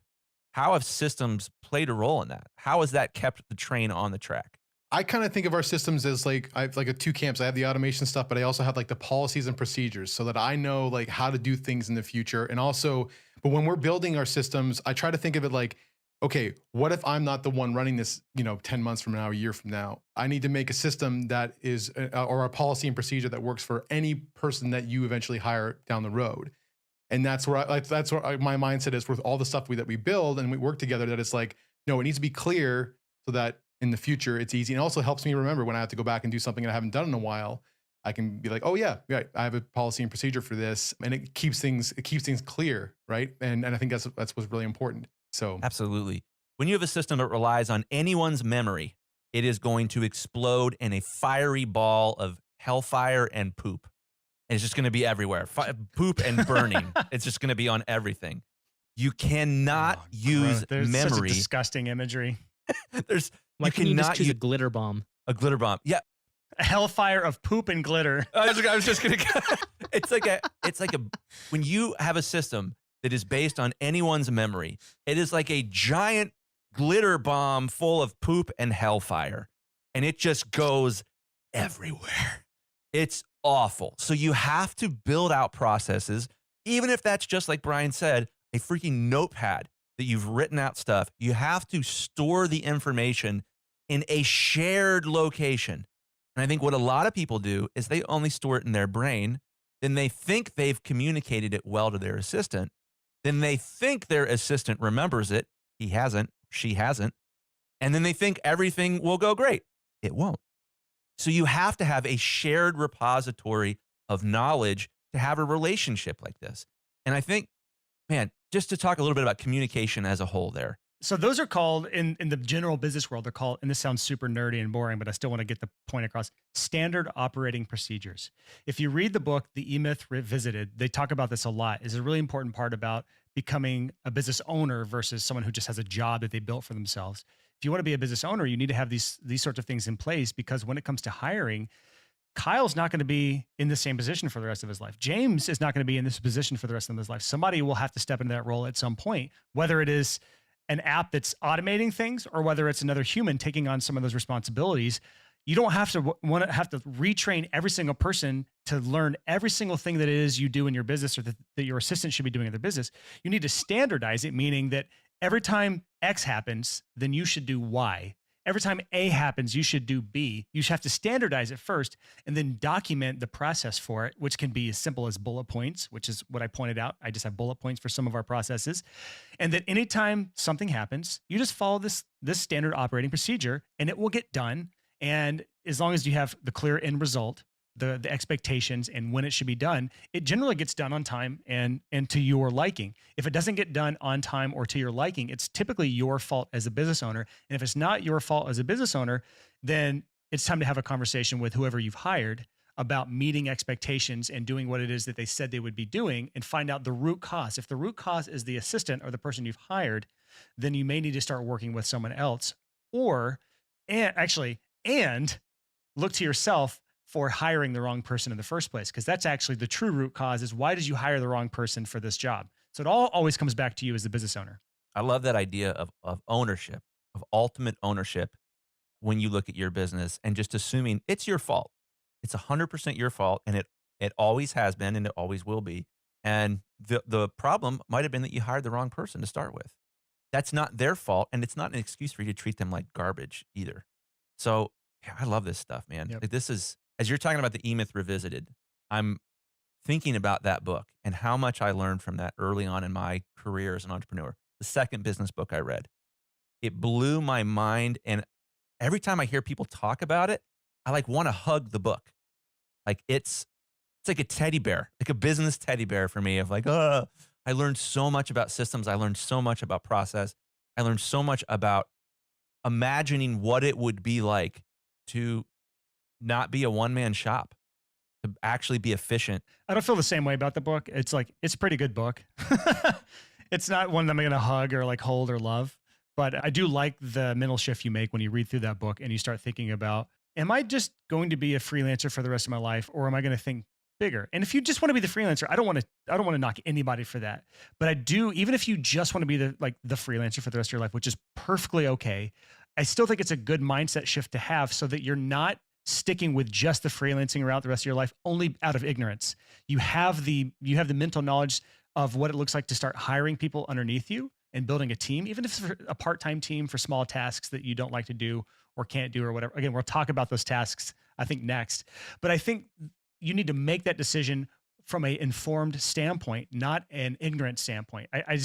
how have systems played a role in that? How has that kept the train on the track? I kind of think of our systems as like I have like a two camps. I have the automation stuff, but I also have like the policies and procedures so that I know like how to do things in the future. And also, but when we're building our systems, I try to think of it like, okay, what if I'm not the one running this, 10 months from now, a year from now? I need to make a system that is, or a policy and procedure that works for any person that you eventually hire down the road. And that's where my mindset is with all the stuff that we build and we work together, that it's like, no, it needs to be clear so that in the future it's easy. And it also helps me remember when I have to go back and do something that I haven't done in a while. I can be like, oh yeah, I have a policy and procedure for this, and it keeps things clear, right? And I think that's what's really important. So Absolutely. When you have a system that relies on anyone's memory, it is going to explode in a fiery ball of hellfire and poop. And it's just going to be everywhere. Poop and burning. It's just going to be on everything. You cannot use There's memory. such a disgusting imagery. Why can you just choose a glitter bomb? A glitter bomb. Yeah. A hellfire of poop and glitter. I was just going to. It's like a when you have a system that is based on anyone's memory, it is like a giant glitter bomb full of poop and hellfire, and it just goes everywhere. It's awful. So you have to build out processes, even if that's just like Brian said, a freaking notepad that you've written out stuff. You have to store the information in a shared location. And I think what a lot of people do is they only store it in their brain. Then they think they've communicated it well to their assistant. Then they think their assistant remembers it. He hasn't, she hasn't. And then they think everything will go great. It won't. So you have to have a shared repository of knowledge to have a relationship like this. And I think, man, just to talk a little bit about communication as a whole there. So those are called, in the general business world, they're called, and this sounds super nerdy and boring, but I still want to get the point across, standard operating procedures. If you read the book, The E-Myth Revisited, they talk about this a lot. It's a really important part about becoming a business owner versus someone who just has a job that they built for themselves. If you want to be a business owner, you need to have these sorts of things in place, because when it comes to hiring, Kyle's not going to be in the same position for the rest of his life. James is not going to be in this position for the rest of his life. Somebody will have to step into that role at some point, whether it is an app that's automating things or whether it's another human taking on some of those responsibilities. You don't have to have to retrain every single person to learn every single thing that it is you do in your business, or that your assistant should be doing in their business. You need to standardize it, meaning that every time X happens, then you should do Y. Every time A happens, you should do B. You should have to standardize it first and then document the process for it, which can be as simple as bullet points, which is what I pointed out. I just have bullet points for some of our processes. And that anytime something happens, you just follow this standard operating procedure and it will get done. And as long as you have the clear end result, the expectations and when it should be done, it generally gets done on time and to your liking. If it doesn't get done on time or to your liking, it's typically your fault as a business owner. And if it's not your fault as a business owner, then it's time to have a conversation with whoever you've hired about meeting expectations and doing what it is that they said they would be doing, and find out the root cause. If the root cause is the assistant or the person you've hired, then you may need to start working with someone else, and look to yourself for hiring the wrong person in the first place, because that's actually the true root cause, is why did you hire the wrong person for this job? So it always comes back to you as the business owner. I love that idea of ownership, of ultimate ownership when you look at your business, and just assuming it's your fault. It's 100% your fault, and it always has been, and it always will be. And the problem might have been that you hired the wrong person to start with. That's not their fault, and it's not an excuse for you to treat them like garbage either. So yeah, I love this stuff, man. Yep. This is, as you're talking about the E-Myth Revisited, I'm thinking about that book and how much I learned from that early on in my career as an entrepreneur. The second business book I read, it blew my mind. And every time I hear people talk about it, I like want to hug the book. Like it's like a teddy bear, like a business teddy bear for me, of like, I learned so much about systems. I learned so much about process. I learned so much about imagining what it would be like to not be a one-man shop, to actually be efficient. I don't feel the same way about the book. It's like, it's a pretty good book. It's not one that I'm going to hug or like hold or love, but I do like the mental shift you make when you read through that book and you start thinking about, am I just going to be a freelancer for the rest of my life, or am I going to think bigger? And if you just want to be the freelancer, I don't want to knock anybody for that. But I do, even if you just want to be the freelancer for the rest of your life, which is perfectly okay, I still think it's a good mindset shift to have so that you're not sticking with just the freelancing route the rest of your life only out of ignorance. You have the mental knowledge of what it looks like to start hiring people underneath you and building a team, even if it's a part-time team for small tasks that you don't like to do or can't do or whatever. Again, we'll talk about those tasks, I think, next. But I think you need to make that decision from an informed standpoint, not an ignorant standpoint. I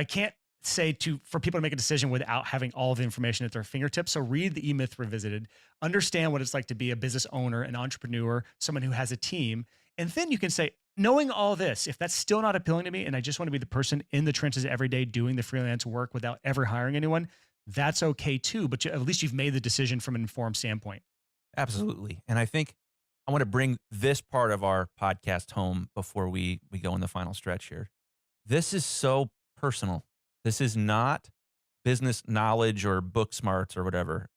can't say for people to make a decision without having all of the information at their fingertips. So read the E-Myth Revisited, understand what it's like to be a business owner, an entrepreneur, someone who has a team. And then you can say, knowing all this, if that's still not appealing to me and I just want to be the person in the trenches every day doing the freelance work without ever hiring anyone, that's okay too. But at least you've made the decision from an informed standpoint. Absolutely. And I think I want to bring this part of our podcast home before we go in the final stretch here. This is so personal. This is not business knowledge or book smarts or whatever.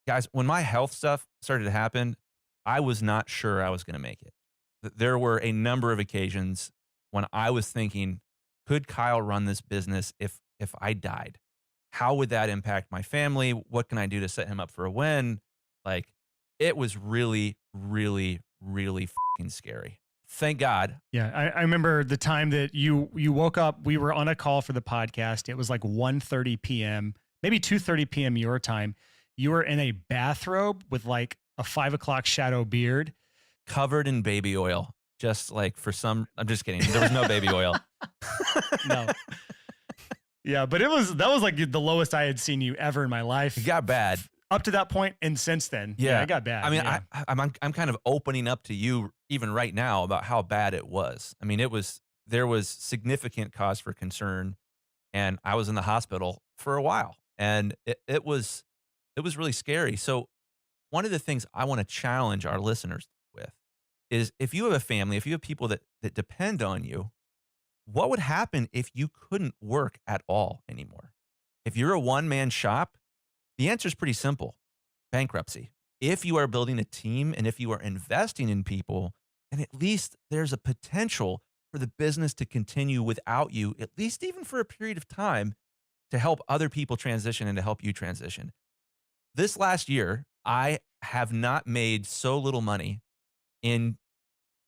Guys, when my health stuff started to happen, I was not sure I was going to make it. There were a number of occasions when I was thinking, could Kyle run this business if I died? How would that impact my family? What can I do to set him up for a win? Like, it was really, really, really fucking scary. Thank God. Yeah, I remember the time that you woke up. We were on a call for the podcast. It was like 1:30 p.m., maybe 2:30 p.m. your time. You were in a bathrobe with like a 5 o'clock shadow beard, covered in baby oil. Just like I'm just kidding. There was no baby oil. No. Yeah, but that was like the lowest I had seen you ever in my life. It got bad. Up to that point, and since then, yeah, it got bad. I mean, yeah. I'm kind of opening up to you even right now about how bad it was. I mean, there was significant cause for concern, and I was in the hospital for a while, and it was really scary. So one of the things I want to challenge our listeners with is, if you have a family, if you have people that depend on you, what would happen if you couldn't work at all anymore? If you're a one-man shop, the answer is pretty simple: bankruptcy. If you are building a team and if you are investing in people, then at least there's a potential for the business to continue without you, at least even for a period of time, to help other people transition and to help you transition. This last year, I have not made so little money in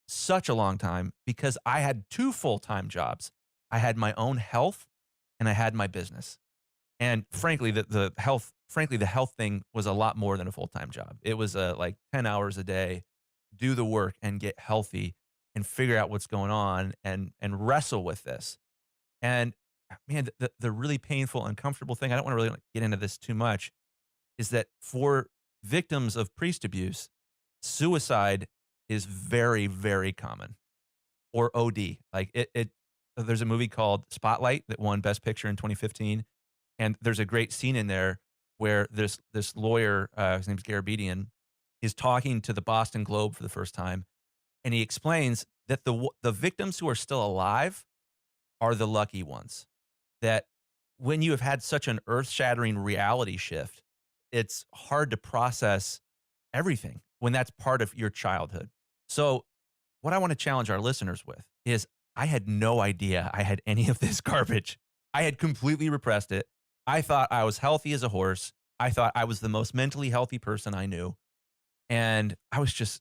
such a long time because I had 2 full-time jobs. I had my own health and I had my business. And frankly, the health thing was a lot more than a full-time job. It was like 10 hours a day, do the work and get healthy and figure out what's going on and wrestle with this. And man, the really painful, uncomfortable thing, I don't want to really get into this too much, is that for victims of priest abuse, suicide is very, very common, or OD. Like there's a movie called Spotlight that won Best Picture in 2015. And there's a great scene in there where this lawyer, his name's Garabedian, is talking to the Boston Globe for the first time. And he explains that the victims who are still alive are the lucky ones. That when you have had such an earth-shattering reality shift, it's hard to process everything when that's part of your childhood. So what I want to challenge our listeners with is, I had no idea I had any of this garbage. I had completely repressed it. I thought I was healthy as a horse. I thought I was the most mentally healthy person I knew. And I was just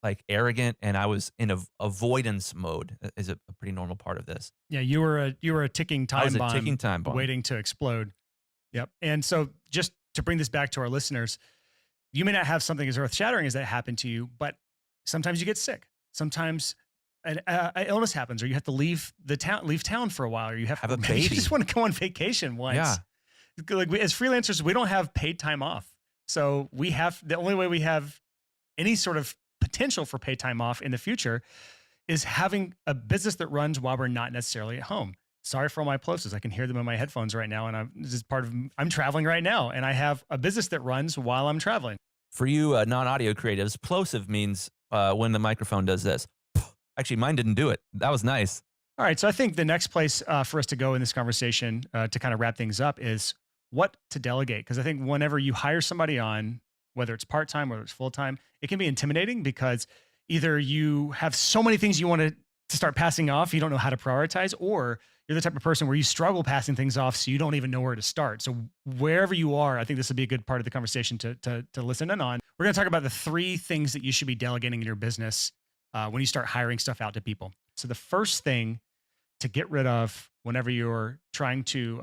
like arrogant, and I was in avoidance mode, is a pretty normal part of this. Yeah, you were a ticking time bomb. I was a ticking time bomb waiting to explode. Yep. And so just to bring this back to our listeners, you may not have something as earth-shattering as that happened to you, but sometimes you get sick. Sometimes an illness happens, or you have to leave town for a while, or you have a baby. You just want to go on vacation once. Yeah. Like as freelancers, we don't have paid time off. So the only way we have any sort of potential for paid time off in the future is having a business that runs while we're not necessarily at home. Sorry for all my plosives. I can hear them in my headphones right now. And I'm traveling right now, and I have a business that runs while I'm traveling. For you non-audio creatives, plosive means when the microphone does this. Actually, mine didn't do it. That was nice. All right. So I think the next place for us to go in this conversation to kind of wrap things up is what to delegate. Because I think whenever you hire somebody on, whether it's part-time, whether it's full-time, it can be intimidating because either you have so many things you want to start passing off, you don't know how to prioritize, or you're the type of person where you struggle passing things off, so you don't even know where to start. So wherever you are, I think this would be a good part of the conversation to listen in on. We're going to talk about the 3 things that you should be delegating in your business when you start hiring stuff out to people. So the first thing to get rid of whenever you're trying to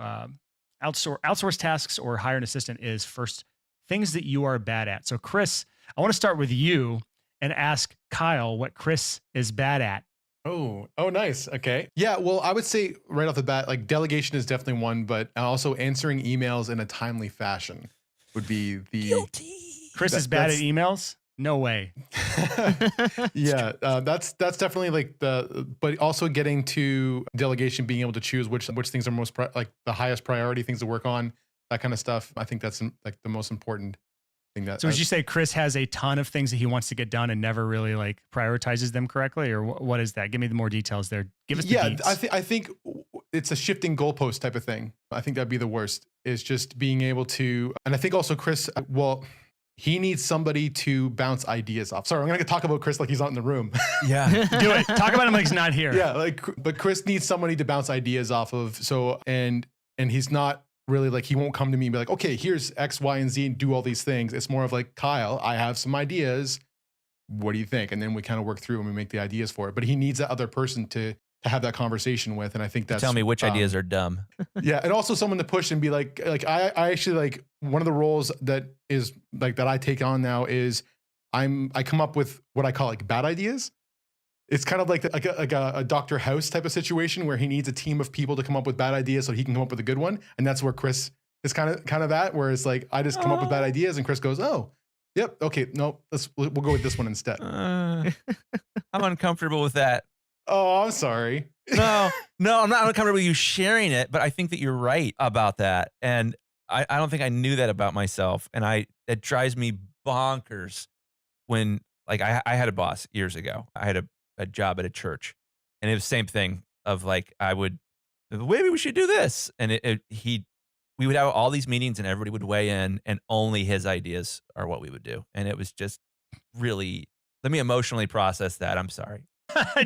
outsource tasks or hire an assistant is first things that you are bad at. So Chris, I want to start with you and ask Kyle what Chris is bad at. Oh, nice. Okay. Yeah. Well, I would say right off the bat, like delegation is definitely one, but also answering emails in a timely fashion would be the Guilty. Chris is bad at emails? No way. Yeah. That's definitely like but also getting to delegation, being able to choose which things are most like the highest priority things to work on, that kind of stuff. I think that's like the most important thing. So would you say Chris has a ton of things that he wants to get done and never really like prioritizes them correctly, or what is that? Give me the more details there. Give us the deets. I think it's a shifting goalpost type of thing. I think that'd be the worst, is just being able to, and I think also Chris, well, he needs somebody to bounce ideas off. Sorry, I'm gonna talk about Chris like he's not in the room. Yeah. Do it. Talk about him like he's not here. Yeah, but Chris needs somebody to bounce ideas off of. So and he's not really like, he won't come to me and be like, okay, here's X, Y, and Z and do all these things. It's more of like, Kyle, I have some ideas. What do you think? And then we kind of work through and we make the ideas for it. But he needs that other person to have that conversation with. And I think that's, Tell me which ideas are dumb. yeah. And also someone to push and be like I actually like, one of the roles that is like, that I take on now is I come up with what I call like bad ideas. It's kind of like a Dr. House type of situation where he needs a team of people to come up with bad ideas so he can come up with a good one. And that's where Chris is kind of at, where it's like, I just come up with bad ideas and Chris goes, oh, yep, okay, no, we'll go with this one instead. I'm uncomfortable with that. Oh, I'm sorry. No, I'm not uncomfortable with you sharing it, but I think that you're right about that. And I don't think I knew that about myself. And it drives me bonkers when, like, I had a boss years ago. I had a job at a church, and it was the same thing of like, maybe we should do this. And we would have all these meetings and everybody would weigh in and only his ideas are what we would do. And it was just really, let me emotionally process that. I'm sorry.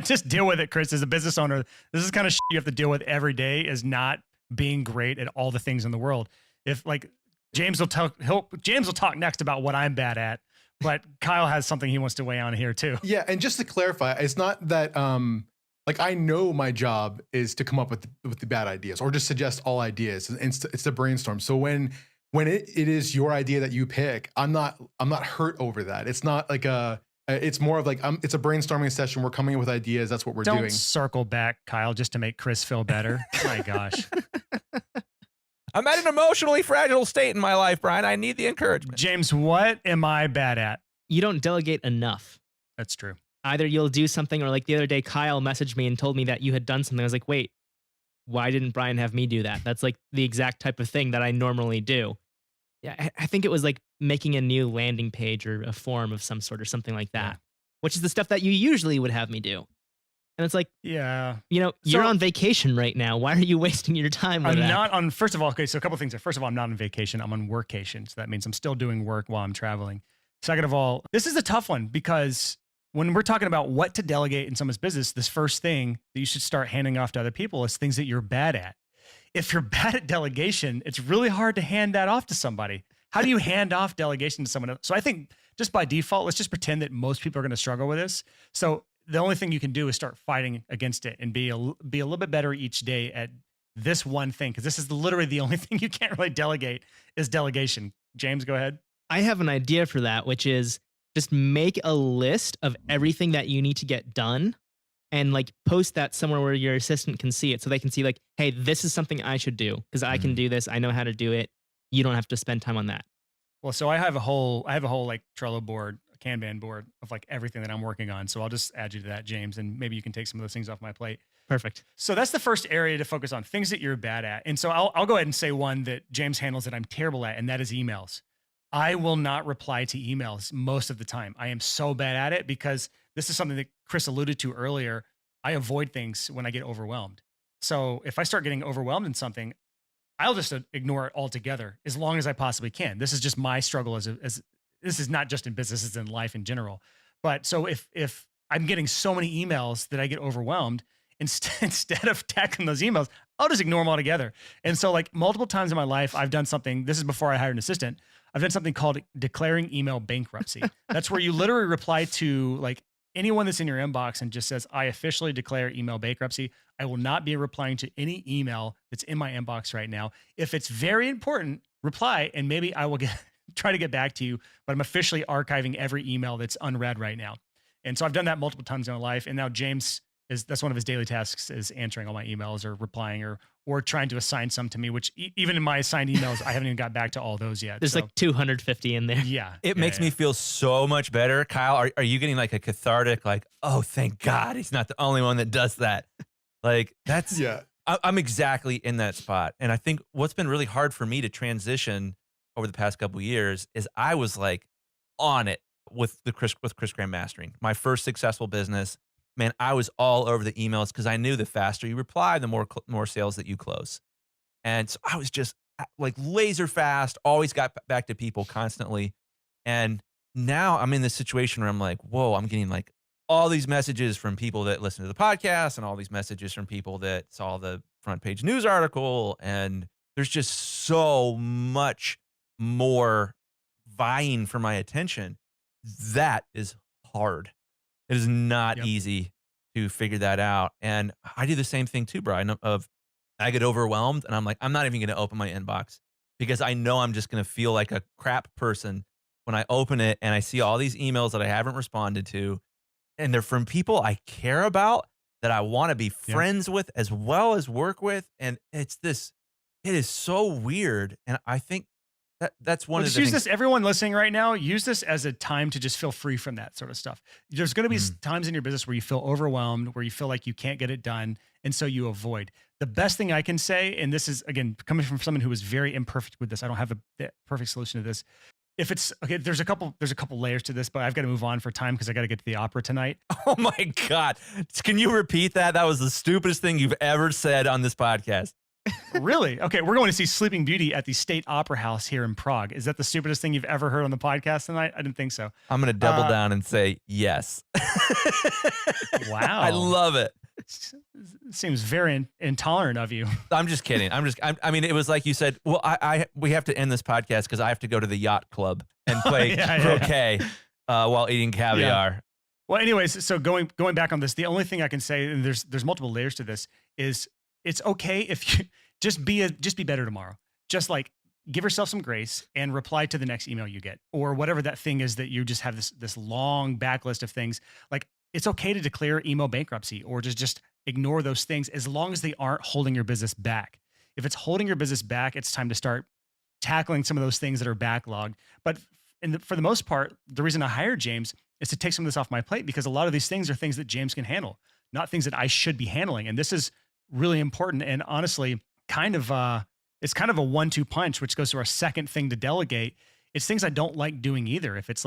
Just deal with it, Chris. As a business owner, this is kind of shit you have to deal with every day, is not being great at all the things in the world. If like James will talk next about what I'm bad at, but Kyle has something he wants to weigh on here too. Yeah, and just to clarify, it's not that like I know my job is to come up with the bad ideas or just suggest all ideas. It's the brainstorm. So when it is your idea that you pick, I'm not hurt over that. It's not like it's more of like it's a brainstorming session. We're coming up with ideas. That's what we're doing. Don't circle back, Kyle, just to make Chris feel better. My gosh. I'm at an emotionally fragile state in my life, Brian. I need the encouragement. James, what am I bad at? You don't delegate enough. That's true. Either you'll do something, or like the other day, Kyle messaged me and told me that you had done something. I was like, wait, why didn't Brian have me do that? That's like the exact type of thing that I normally do. Yeah, I think it was like making a new landing page or a form of some sort or something like that, which is the stuff that you usually would have me do. And it's like, yeah, you're on vacation right now. Why are you wasting your time with that? I'm not on, first of all, okay, so a couple things there. First of all, I'm not on vacation. I'm on workcation. So that means I'm still doing work while I'm traveling. Second of all, this is a tough one, because when we're talking about what to delegate in someone's business, this first thing that you should start handing off to other people is things that you're bad at. If you're bad at delegation, it's really hard to hand that off to somebody. How do you hand off delegation to someone else? So I think just by default, let's just pretend that most people are going to struggle with this. So the only thing you can do is start fighting against it and be a little bit better each day at this one thing, because this is literally the only thing you can't really delegate is delegation. James, go ahead. I have an idea for that, which is just make a list of everything that you need to get done and like post that somewhere where your assistant can see it, so they can see like, hey, this is something I should do because I can do this. I know how to do it. You don't have to spend time on that. Well, so I have a whole like Trello board, a Kanban board of like everything that I'm working on. So I'll just add you to that, James, and maybe you can take some of those things off my plate. Perfect. So that's the first area to focus on, things that you're bad at. And so I'll go ahead and say one that James handles that I'm terrible at, and that is emails. I will not reply to emails most of the time. I am so bad at it because this is something that Chris alluded to earlier. I avoid things when I get overwhelmed. So if I start getting overwhelmed in something, I'll just ignore it altogether as long as I possibly can. This is just my struggle as this is not just in business, it's in life in general. But so if I'm getting so many emails that I get overwhelmed, instead of tackling those emails, I'll just ignore them altogether. And so like multiple times in my life, I've done something, this is before I hired an assistant. I've done something called declaring email bankruptcy. That's where you literally reply to like anyone that's in your inbox and just says, I officially declare email bankruptcy. I will not be replying to any email that's in my inbox right now. If it's very important, reply, and maybe I will try to get back to you, but I'm officially archiving every email that's unread right now. And so I've done that multiple times in my life. And now James that's one of his daily tasks, is answering all my emails or replying or trying to assign some to me, which even in my assigned emails, I haven't even got back to all those yet. There's like 250 in there. Yeah. It makes me feel so much better. Kyle, are you getting like a cathartic, like, oh, thank God he's not the only one that does that? Like that's, Yeah. I'm exactly in that spot. And I think what's been really hard for me to transition over the past couple of years is I was like on it with Chris Graham Mastering, my first successful business. Man, I was all over the emails because I knew the faster you reply, the more sales that you close. And so I was just like laser fast, always got back to people constantly. And now I'm in this situation where I'm like, whoa, I'm getting like all these messages from people that listen to the podcast and all these messages from people that saw the front page news article. And there's just so much more vying for my attention. That is hard. It is not easy to figure that out. And I do the same thing too, Brian, I get overwhelmed and I'm like, I'm not even going to open my inbox because I know I'm just going to feel like a crap person when I open it and I see all these emails that I haven't responded to. And they're from people I care about, that I want to be friends with as well as work with. And it is so weird. And I think that's one of the things. This, everyone listening right now, use this as a time to just feel free from that sort of stuff. There's going to be times in your business where you feel overwhelmed, where you feel like you can't get it done. And so you avoid. The best thing I can say, and this is, again, coming from someone who is very imperfect with this, I don't have the perfect solution to this. If it's okay, there's a couple layers to this, but I've got to move on for time because I got to get to the opera tonight. Oh my God. Can you repeat that? That was the stupidest thing you've ever said on this podcast. Really? Okay, we're going to see Sleeping Beauty at the State Opera House here in Prague. Is that the stupidest thing you've ever heard on the podcast tonight? I didn't think so. I'm going to double down and say yes. Wow. I love it. Seems very intolerant of you. I'm just kidding. I mean, it was like you said, well, we have to end this podcast because I have to go to the yacht club and play croquet while eating caviar. Yeah. Well, anyways, so going back on this, the only thing I can say, and there's multiple layers to this, is it's okay if you just be better tomorrow. Just like give yourself some grace and reply to the next email you get, or whatever that thing is that you just have this long backlist of things. Like it's okay to declare email bankruptcy or just ignore those things as long as they aren't holding your business back. If it's holding your business back, it's time to start tackling some of those things that are backlogged. But for the most part, the reason I hired James is to take some of this off my plate because a lot of these things are things that James can handle, not things that I should be handling. And this is really important. And honestly, it's kind of a 1-2 punch, which goes to our second thing to delegate. It's things I don't like doing either. If it's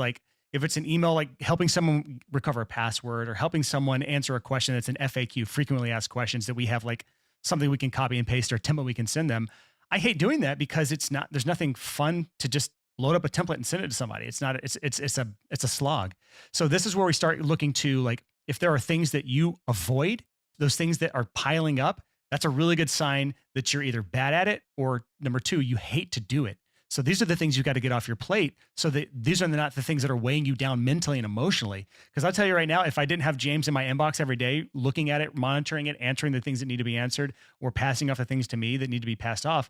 an email, like helping someone recover a password or helping someone answer a question that's an FAQ, frequently asked questions, that we have like something we can copy and paste or a template we can send them. I hate doing that because there's nothing fun to just load up a template and send it to somebody. It's a slog. So this is where we start looking to, like, if there are things that you avoid, those things that are piling up, that's a really good sign that you're either bad at it or, number two, you hate to do it. So these are the things you got to get off your plate, so that these are not the things that are weighing you down mentally and emotionally. Because I'll tell you right now, if I didn't have James in my inbox every day, looking at it, monitoring it, answering the things that need to be answered, or passing off the things to me that need to be passed off,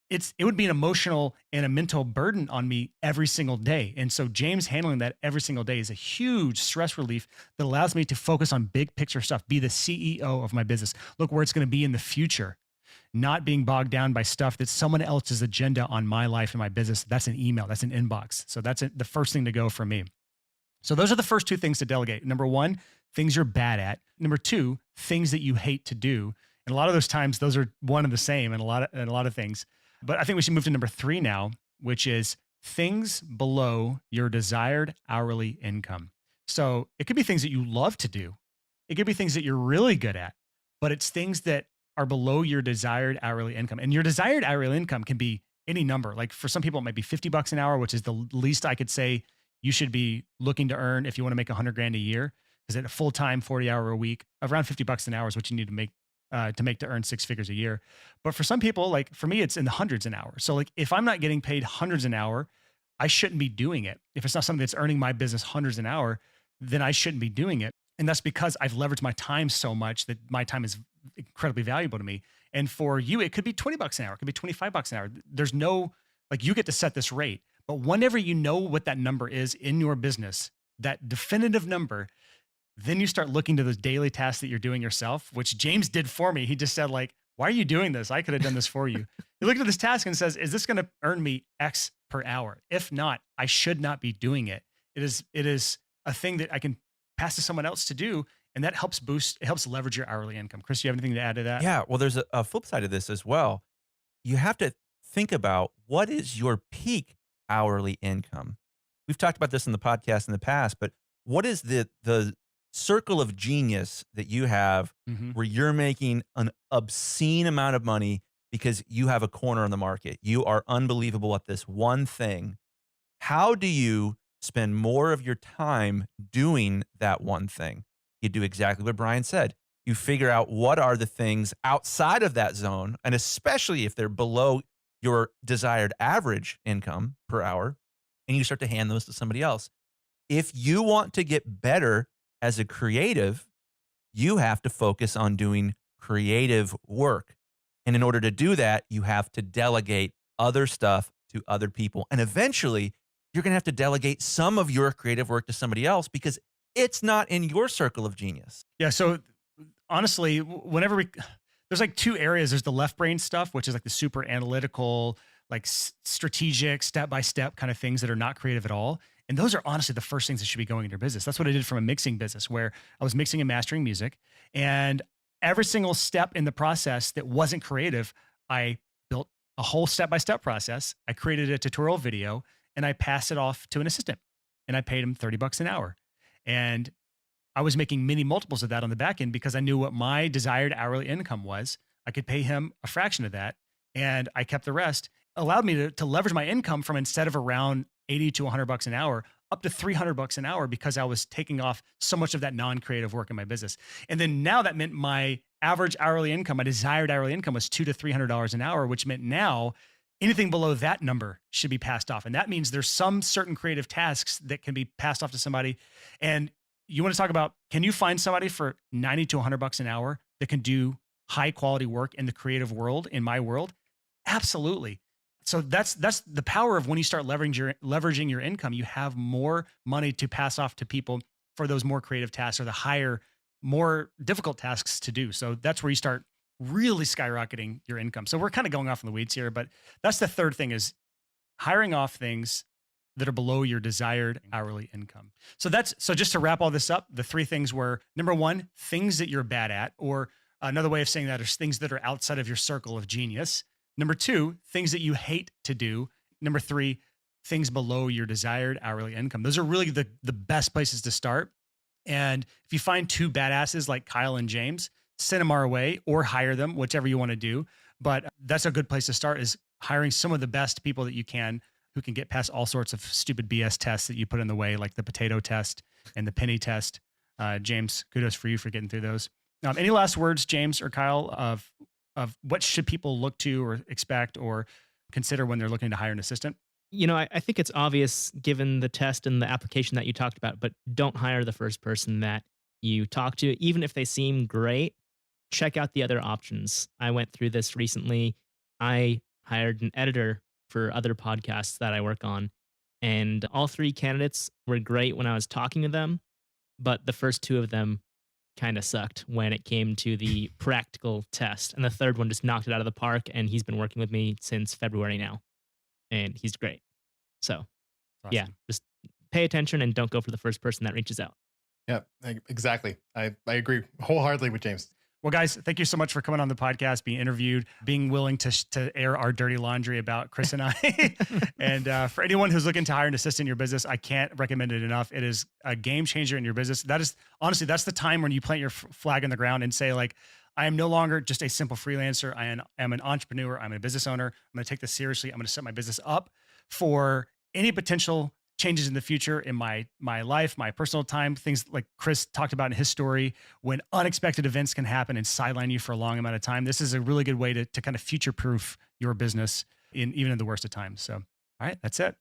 it would be an emotional and a mental burden on me every single day. And so James handling that every single day is a huge stress relief that allows me to focus on big picture stuff, be the CEO of my business, look where it's going to be in the future, not being bogged down by stuff that's someone else's agenda on my life and my business. That's an email, that's an inbox. So that's the first thing to go for me. So those are the first two things to delegate. Number one, things you're bad at. Number two, things that you hate to do. And a lot of those times, those are one and the same in a lot of things. But I think we should move to number three now, which is things below your desired hourly income. So it could be things that you love to do. It could be things that you're really good at, but it's things that are below your desired hourly income. And your desired hourly income can be any number. Like for some people, it might be $50 an hour, which is the least I could say you should be looking to earn if you want to make $100,000 a year. Because at a full-time 40-hour a week, around $50 an hour is what you need to make to earn six figures a year. But for some people, like for me, it's in the hundreds an hour. So like if I'm not getting paid hundreds an hour, I shouldn't be doing it. If it's not something that's earning my business hundreds an hour, then I shouldn't be doing it. And that's because I've leveraged my time so much that my time is incredibly valuable to me. And for you, it could be $20 an hour. It could be $25 an hour. There's no, like you get to set this rate. But whenever you know what that number is in your business, that definitive number, then you start looking to those daily tasks that you're doing yourself, which James did for me. He just said like, why are you doing this? I could have done this for you. He looked at this task and says, is this going to earn me X per hour? If not, I should not be doing it. It is a thing that I can pass to someone else to do. And that helps it helps leverage your hourly income. Chris, do you have anything to add to that? Yeah. Well, there's a flip side of this as well. You have to think about what is your peak hourly income. We've talked about this in the podcast in the past, but what is the circle of genius that you have where you're making an obscene amount of money because you have a corner on the market? You are unbelievable at this one thing. How do you spend more of your time doing that one thing? You do exactly what Brian said. You figure out what are the things outside of that zone, and especially if they're below your desired average income per hour, and you start to hand those to somebody else. If you want to get better as a creative, you have to focus on doing creative work. And in order to do that, you have to delegate other stuff to other people. And eventually, you're going to have to delegate some of your creative work to somebody else because it's not in your circle of genius. Yeah. So honestly, there's like two areas. There's the left brain stuff, which is like the super analytical, like strategic, step-by-step kind of things that are not creative at all. And those are honestly the first things that should be going in your business. That's what I did from a mixing business where I was mixing and mastering music, and every single step in the process that wasn't creative, I built a whole step-by-step process. I created a tutorial video and I passed it off to an assistant and I paid him $30 an hour. And I was making many multiples of that on the back end because I knew what my desired hourly income was. I could pay him a fraction of that and I kept the rest. Allowed me to leverage my income from instead of around 80 to $100 an hour up to $300 an hour because I was taking off so much of that non-creative work in my business. And then now that meant my average hourly income, my desired hourly income was $200 to $300 an hour, which meant now anything below that number should be passed off. And that means there's some certain creative tasks that can be passed off to somebody. And you want to talk about, can you find somebody for 90 to $100 an hour that can do high quality work in the creative world, in my world? Absolutely. So that's the power of when you start leveraging your income. You have more money to pass off to people for those more creative tasks or the higher, more difficult tasks to do. So that's where you start really skyrocketing your income. So we're kind of going off in the weeds here, but that's the third thing is hiring off things that are below your desired hourly income. So just to wrap all this up, the three things were, number one, things that you're bad at, or another way of saying that is things that are outside of your circle of genius. Number two, things that you hate to do. Number three, things below your desired hourly income. Those are really the best places to start. And if you find two badasses like Kyle and James, send them our way or hire them, whichever you want to do. But that's a good place to start, is hiring some of the best people that you can who can get past all sorts of stupid BS tests that you put in the way, like the potato test and the penny test. James, kudos for you for getting through those. Any last words, James or Kyle, of what should people look to or expect or consider when they're looking to hire an assistant? You know, I think it's obvious given the test and the application that you talked about, but don't hire the first person that you talk to. Even if they seem great, check out the other options. I went through this recently. I hired an editor for other podcasts that I work on, and all three candidates were great when I was talking to them, but the first two of them kind of sucked when it came to the practical test. And the third one just knocked it out of the park, and he's been working with me since February now, and he's great. So, Awesome. yeah, just pay attention and don't go for the first person that reaches out. Yeah, exactly. I agree wholeheartedly with James. Well, guys, thank you so much for coming on the podcast, being interviewed, being willing to air our dirty laundry about Chris and I. And for anyone who's looking to hire an assistant in your business, I can't recommend it enough. It is a game changer in your business. That is, honestly, that's the time when you plant your flag in the ground and say, like, I am no longer just a simple freelancer. I am an entrepreneur. I'm a business owner. I'm going to take this seriously. I'm going to set my business up for any potential changes in the future in my life, my personal time, things like Chris talked about in his story, when unexpected events can happen and sideline you for a long amount of time. This is a really good way to kind of future proof your business even in the worst of times. So, all right, that's it.